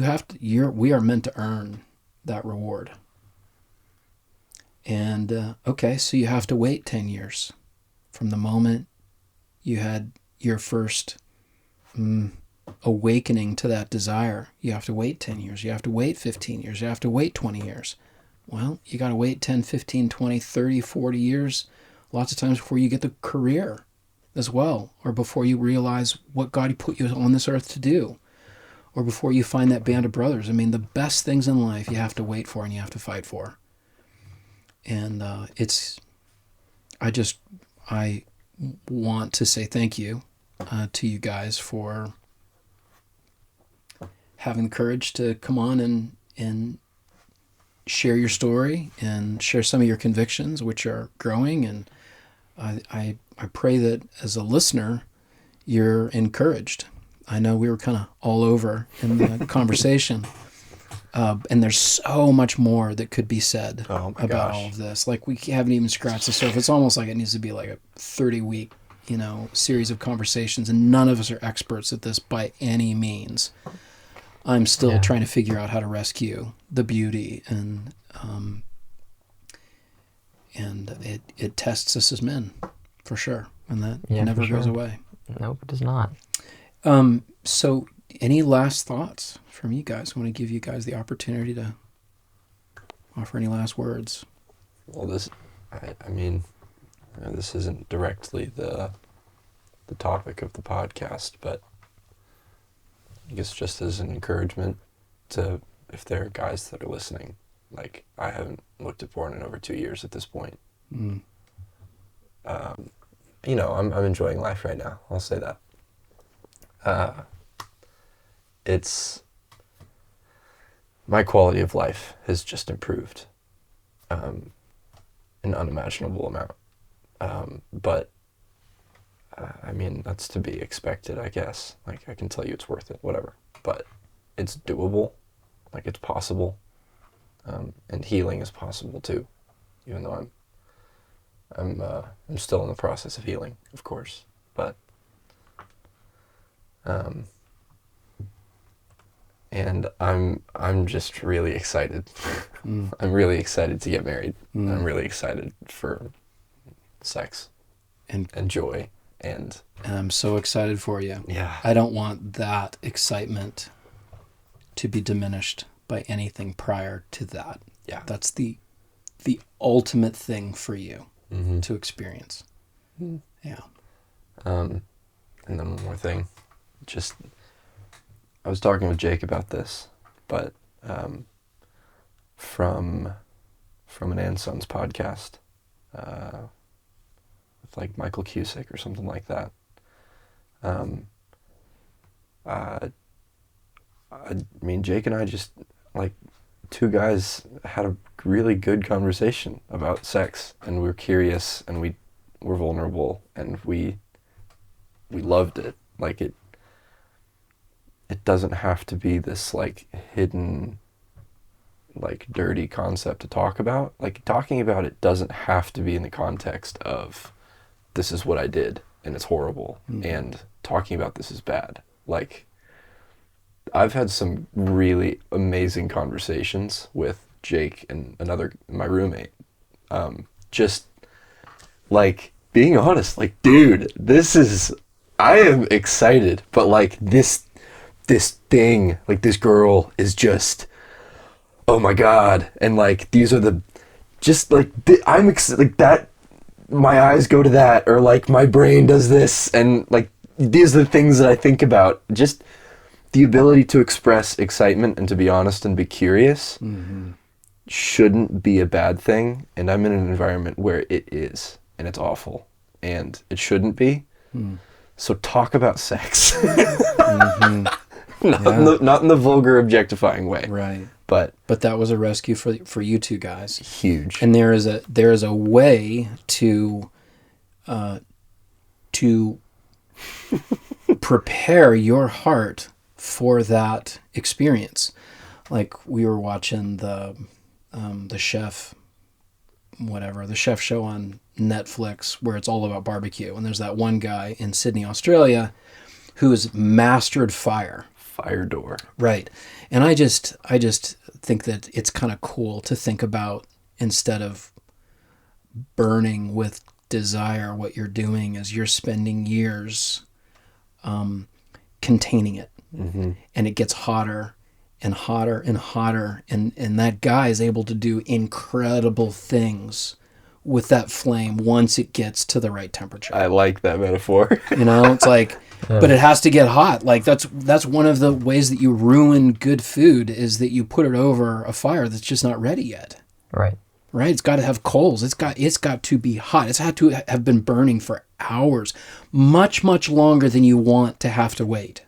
A: are meant to earn that reward. And, okay, so you have to wait 10 years from the moment you had your first awakening to that desire. You have to wait 10 years. You have to wait 15 years. You have to wait 20 years. Well, you got to wait 10, 15, 20, 30, 40 years, lots of times before you get the career as well, or before you realize what God put you on this earth to do, or before you find that band of brothers. I mean, the best things in life you have to wait for and you have to fight for. And I want to say thank you to you guys for having the courage to come on and share your story and share some of your convictions, which are growing. And I pray that as a listener, you're encouraged. I know we were kind of all over in the conversation, and there's so much more that could be said about all of this. Like, we haven't even scratched the surface. It's almost like it needs to be like a 30-week, series of conversations, and none of us are experts at this by any means. I'm still trying to figure out how to rescue the beauty, and it tests us as men, for sure, and that never goes away.
B: Nope, it does not.
A: So any last thoughts from you guys? I want to give you guys the opportunity to offer any last words.
C: Well, this isn't directly the topic of the podcast, but I guess just as an encouragement to, if there are guys that are listening, like, I haven't looked at porn in over 2 years at this point. I'm enjoying life right now. I'll say that. It's, my quality of life has just improved, an unimaginable amount. But that's to be expected, I guess. Like, I can tell you it's worth it, whatever. But it's doable, like, it's possible. And healing is possible too, even though I'm still in the process of healing, of course. But and I'm just really excited. I'm really excited to get married. I'm really excited for sex and joy, and
A: I'm so excited for you.
C: Yeah.
A: I don't want that excitement to be diminished by anything prior to that.
C: Yeah.
A: That's the ultimate thing for you to experience. Yeah.
C: And then one more thing, I was talking with Jake about this, but from an And Sons podcast, with like Michael Cusick or something like that. Jake and I just, like, two guys had a really good conversation about sex, and we were curious, and we were vulnerable, and we loved it. Like, it doesn't have to be this, like, hidden, like, dirty concept to talk about. Like, talking about it doesn't have to be in the context of, this is what I did and it's horrible, and talking about this is bad. Like, I've had some really amazing conversations with Jake and my roommate. Just, like, being honest, like, dude, I am excited, but, like, this thing, like, this girl is just, oh my God. And, like, these are I'm excited, like, that, my eyes go to that, or, like, my brain does this, and, like, these are the things that I think about. Just the ability to express excitement and to be honest and be curious shouldn't be a bad thing, and I'm in an environment where it is, and it's awful. and it shouldn't be. So talk about sex. Not in the vulgar objectifying way.
A: Right.
C: But
A: that was a rescue for you two guys.
C: Huge.
A: And there is a way to prepare your heart for that experience. Like we were watching the chef show on Netflix where it's all about barbecue, and there's that one guy in Sydney, Australia, who has mastered fire
C: door.
A: Right. And I just think that it's kind of cool to think about, instead of burning with desire, what you're doing is you're spending years containing it. And it gets hotter and hotter and hotter, and that guy is able to do incredible things with that flame once it gets to the right temperature.
C: I like that metaphor.
A: It's like, but it has to get hot. Like that's one of the ways that you ruin good food, is that you put it over a fire that's just not ready yet.
B: Right.
A: Right. It's got to have coals. It's got to be hot. It's had to have been burning for hours, much, much longer than you want to have to wait.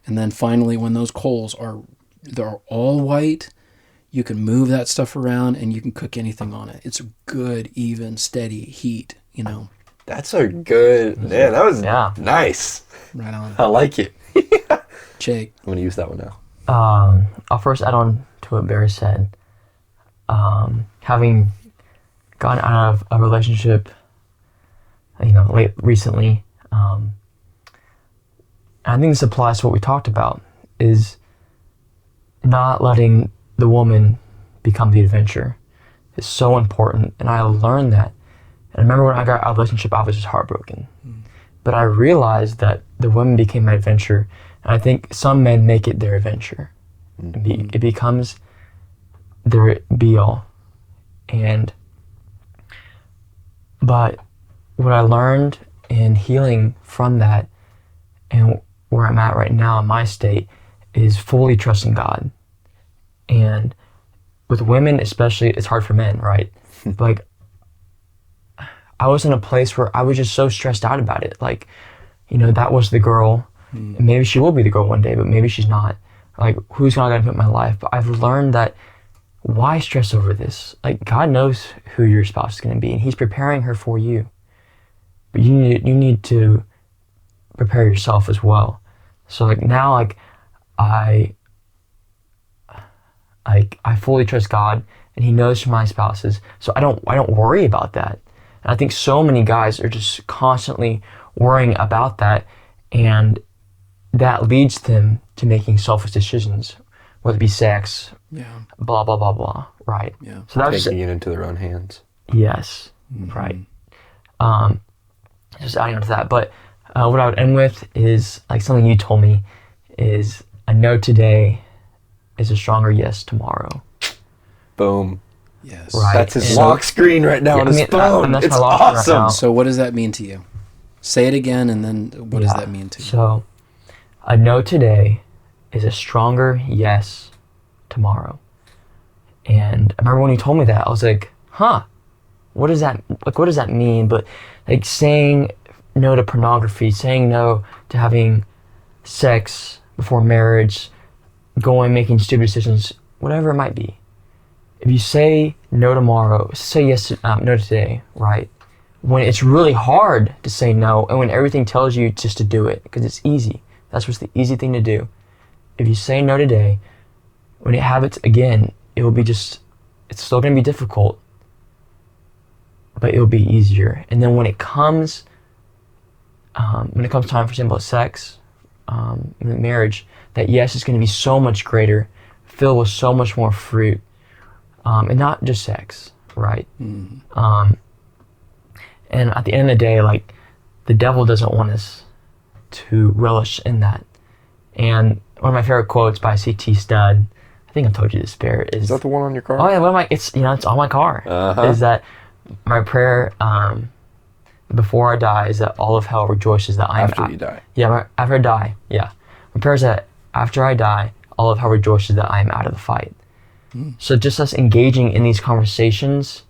A: And then finally, when those coals they're all white, you can move that stuff around and you can cook anything on it. It's a good, even, steady heat,
C: That's a good, man, that was nice.
A: Right on.
C: I like it.
A: Jake.
C: I'm going to use that one now.
B: I'll first add on to what Baer said. Having gotten out of a relationship, recently, I think this applies to what we talked about, is not letting the woman become the adventure is so important. And I learned that. And I remember when I got out of a relationship, I was just heartbroken. But I realized that the woman became my adventure. And I think some men make it their adventure. It becomes their be-all. But what I learned in healing from that, and where I'm at right now in my state, is fully trusting God. And with women especially, it's hard for men, right? Like, I was in a place where I was just so stressed out about it. Like, that was the girl. And maybe she will be the girl one day, but maybe she's not. Like, who's going to benefit my life? But I've learned that, why stress over this? Like, God knows who your spouse is going to be, and He's preparing her for you. But you need to prepare yourself as well. So like now, like I fully trust God, and He knows who my spouse is. So I don't worry about that. And I think so many guys are just constantly worrying about that, and that leads them to making selfish decisions, whether it be sex, blah blah blah blah. Right.
A: Yeah.
C: So that's taking it into their own hands.
B: Yes. Right. Just adding on to that, but what I would end with is like something you told me is, a no today is a stronger yes tomorrow.
C: Boom.
A: Yes.
C: Right. That's his lock screen right now on his phone. It's awesome.
A: Right, so what does that mean to you? Say it again, and then what does that mean to you?
B: So a no today is a stronger yes tomorrow. And I remember when you told me that, I was like, what does that mean? But like saying no to pornography, saying no to having sex before marriage, making stupid decisions, whatever it might be. If you say no tomorrow, say yes to, no today, right? When it's really hard to say no, and when everything tells you just to do it, because it's easy. That's what's the easy thing to do. If you say no today, when it happens again, it's still going to be difficult, but it'll be easier. And then when it comes time for simple sex, in marriage, that yes is going to be so much greater, filled with so much more fruit, and not just sex, right? And at the end of the day, like, the devil doesn't want us to relish in that. And one of my favorite quotes by C.T. Studd, I think I've told you this, Baer, is
C: that the one on your car?
B: Oh yeah, it's on my car. Is that my prayer before I die is that all of hell rejoices that I am
C: after you die.
B: Yeah, after I die. Yeah, my prayer is that after I die, all of hell rejoices that I am out of the fight. So just us engaging in these conversations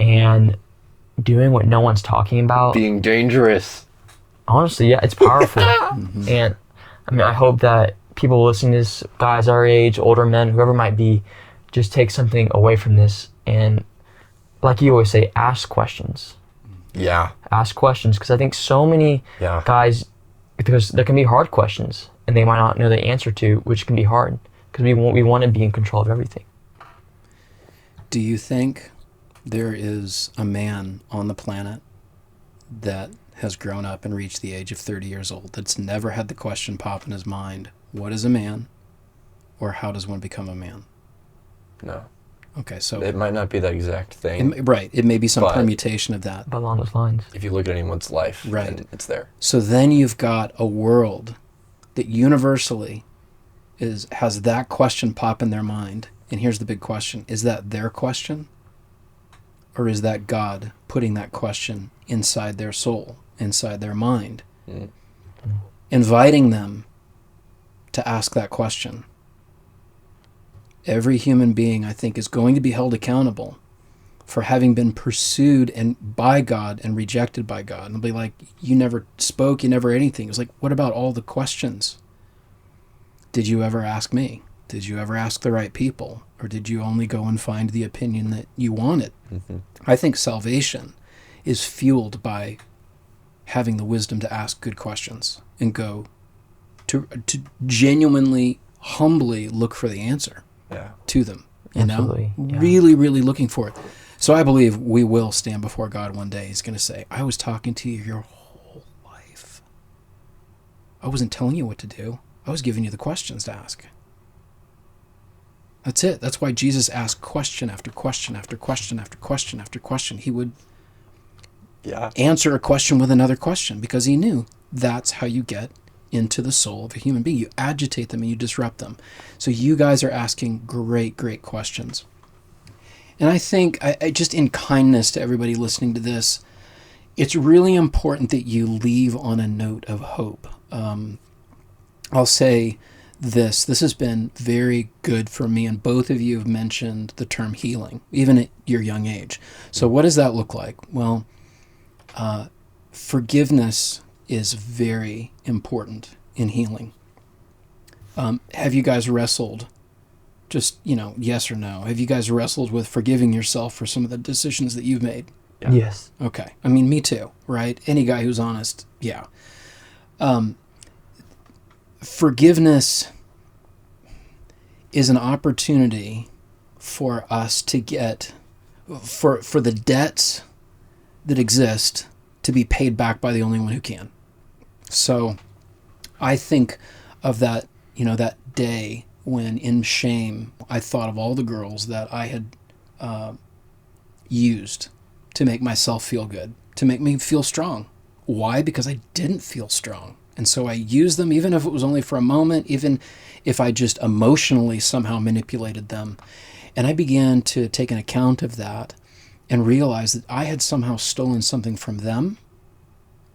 B: and doing what no one's talking about.
C: Being dangerous.
B: Honestly, yeah, it's powerful. And I mean, I hope that people listening to this, guys our age, older men, whoever might be, just take something away from this. And like you always say, ask questions.
C: Yeah.
B: Ask questions, because I think so many
C: Yeah.
B: guys, because there can be hard questions and they might not know the answer to, which can be hard because we want to be in control of everything.
A: Do you think there is a man on the planet that has grown up and reached the age of 30 years old that's never had the question pop in his mind, what is a man, or how does one become a man?
C: No.
A: Okay, so
C: It might not be that exact thing.
A: right, it may be some
C: But-
A: permutation of that.
B: But along those lines.
C: If you look at anyone's life,
A: Right.
C: and it's there.
A: So then you've got a world that universally has that question pop in their mind. And here's the big question. Is that their question? Or is that God putting that question inside their soul, inside their mind, inviting them to ask that question? Every human being, I think, is going to be held accountable for having been pursued and by God and rejected by God. And they'll be like, you never spoke, you never anything. It's like, what about all the questions? Did you ever ask me? Did you ever ask the right people? Or did you only go and find the opinion that you wanted?
C: Mm-hmm.
A: I think salvation is fueled by having the wisdom to ask good questions and go to genuinely, humbly look for the answer
C: Yeah.
A: to them. You
B: Absolutely,
A: know?
B: yeah.
A: Really, really looking for it. So I believe we will stand before God one day. He's going to say, I was talking to you your whole life. I wasn't telling you what to do. I was giving you the questions to ask. That's it. That's why Jesus asked question after question after question after question after question. He would
C: Yeah.
A: answer a question with another question because he knew that's how you get into the soul of a human being. You agitate them and you disrupt them. So you guys are asking great, great questions. And I think, I just in kindness to everybody listening to this, it's really important that you leave on a note of hope. I'll say this has been very good for me, and both of you have mentioned the term healing, even at your young age. So what does that look like? Well, forgiveness is very important in healing. Have you guys wrestled, just, yes or no, have you guys wrestled with forgiving yourself for some of the decisions that you've made?
C: Yeah.
B: Yes.
A: Okay. I mean, me too, right? Any guy who's honest, yeah. Forgiveness is an opportunity for us to get, for the debts that exist to be paid back by the only one who can. So I think of that, that day when in shame, I thought of all the girls that I had used to make myself feel good, to make me feel strong. Why? Because I didn't feel strong. And so I used them, even if it was only for a moment, even if I just emotionally somehow manipulated them. And I began to take an account of that and realize that I had somehow stolen something from them,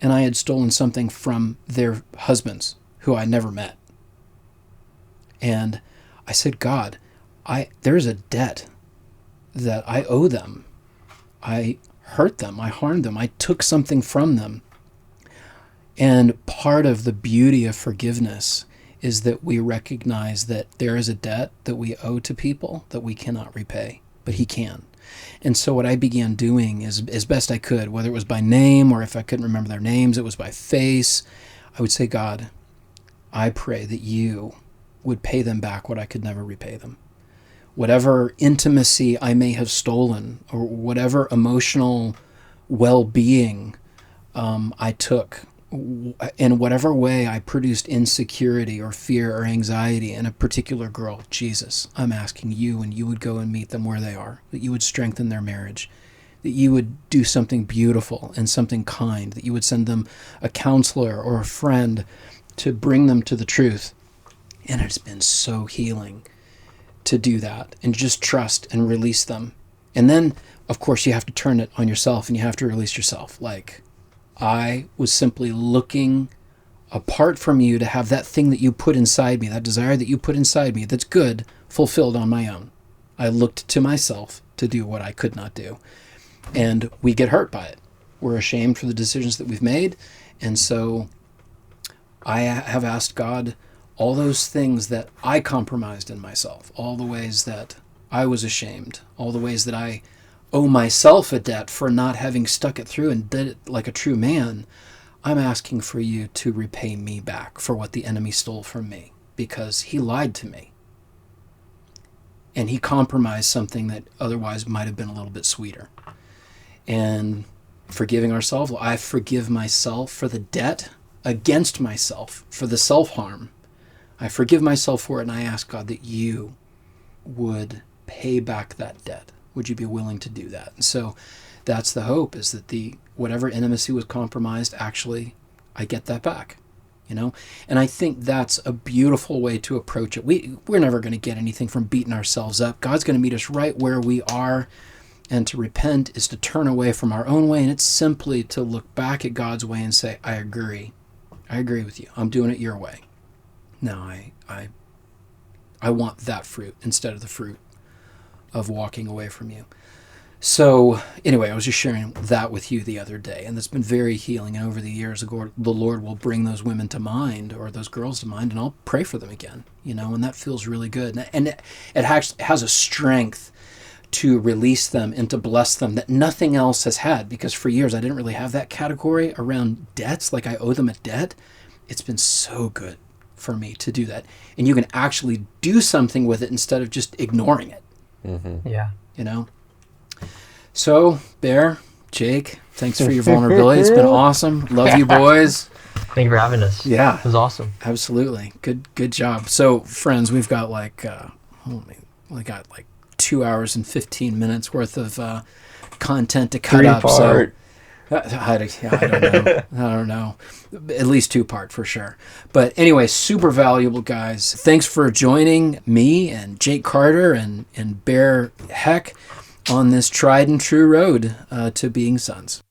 A: and I had stolen something from their husbands, who I never met. And I said, God, there's a debt that I owe them. I hurt them. I harmed them. I took something from them. And part of the beauty of forgiveness is that we recognize that there is a debt that we owe to people that we cannot repay, but he can. And so what I began doing is, as best I could, whether it was by name or if I couldn't remember their names, it was by face, I would say, God, I pray that you would pay them back what I could never repay them. Whatever intimacy I may have stolen, or whatever emotional well-being I took, in whatever way I produced insecurity or fear or anxiety in a particular girl, Jesus, I'm asking you, and you would go and meet them where they are, that you would strengthen their marriage, that you would do something beautiful and something kind, that you would send them a counselor or a friend to bring them to the truth. And it's been so healing to do that and just trust and release them. And then, of course, you have to turn it on yourself and you have to release yourself. Like, I was simply looking apart from you to have that thing that you put inside me, that desire that you put inside me that's good, fulfilled on my own. I looked to myself to do what I could not do. And we get hurt by it. We're ashamed for the decisions that we've made. And so I have asked God all those things that I compromised in myself, all the ways that I was ashamed, all the ways that I owe myself a debt for not having stuck it through and did it like a true man. I'm asking for you to repay me back for what the enemy stole from me, because he lied to me. And he compromised something that otherwise might have been a little bit sweeter. And forgiving ourselves, I forgive myself for the debt against myself, for the self-harm. I forgive myself for it, and I ask God that you would pay back that debt. Would you be willing to do that? And so that's the hope, is that whatever intimacy was compromised, actually, I get that back. And I think that's a beautiful way to approach it. We're never going to get anything from beating ourselves up. God's going to meet us right where we are, and to repent is to turn away from our own way, and it's simply to look back at God's way and say, I agree with you. I'm doing it your way. Now I want that fruit instead of the fruit of walking away from you. So anyway, I was just sharing that with you the other day, and it's been very healing. And over the years, the Lord will bring those women to mind, or those girls to mind, and I'll pray for them again, and that feels really good. And it has a strength to release them and to bless them that nothing else has had, because for years I didn't really have that category around debts, like I owe them a debt. It's been so good for me to do that. And you can actually do something with it instead of just ignoring it.
C: Mm-hmm.
B: Yeah.
A: So, Baer, Jake, thanks for your vulnerability. It's been awesome. Love you, boys.
B: Thank you for having us.
A: Yeah.
B: It was awesome.
A: Absolutely. Good job. So, friends, we've got we got 2 hours and 15 minutes worth of content to cut up.
C: Three-part.
A: I don't know. At least 2-part for sure. But anyway, super valuable, guys. Thanks for joining me and Jake Carter and Baer Heck on this tried and true road to being sons.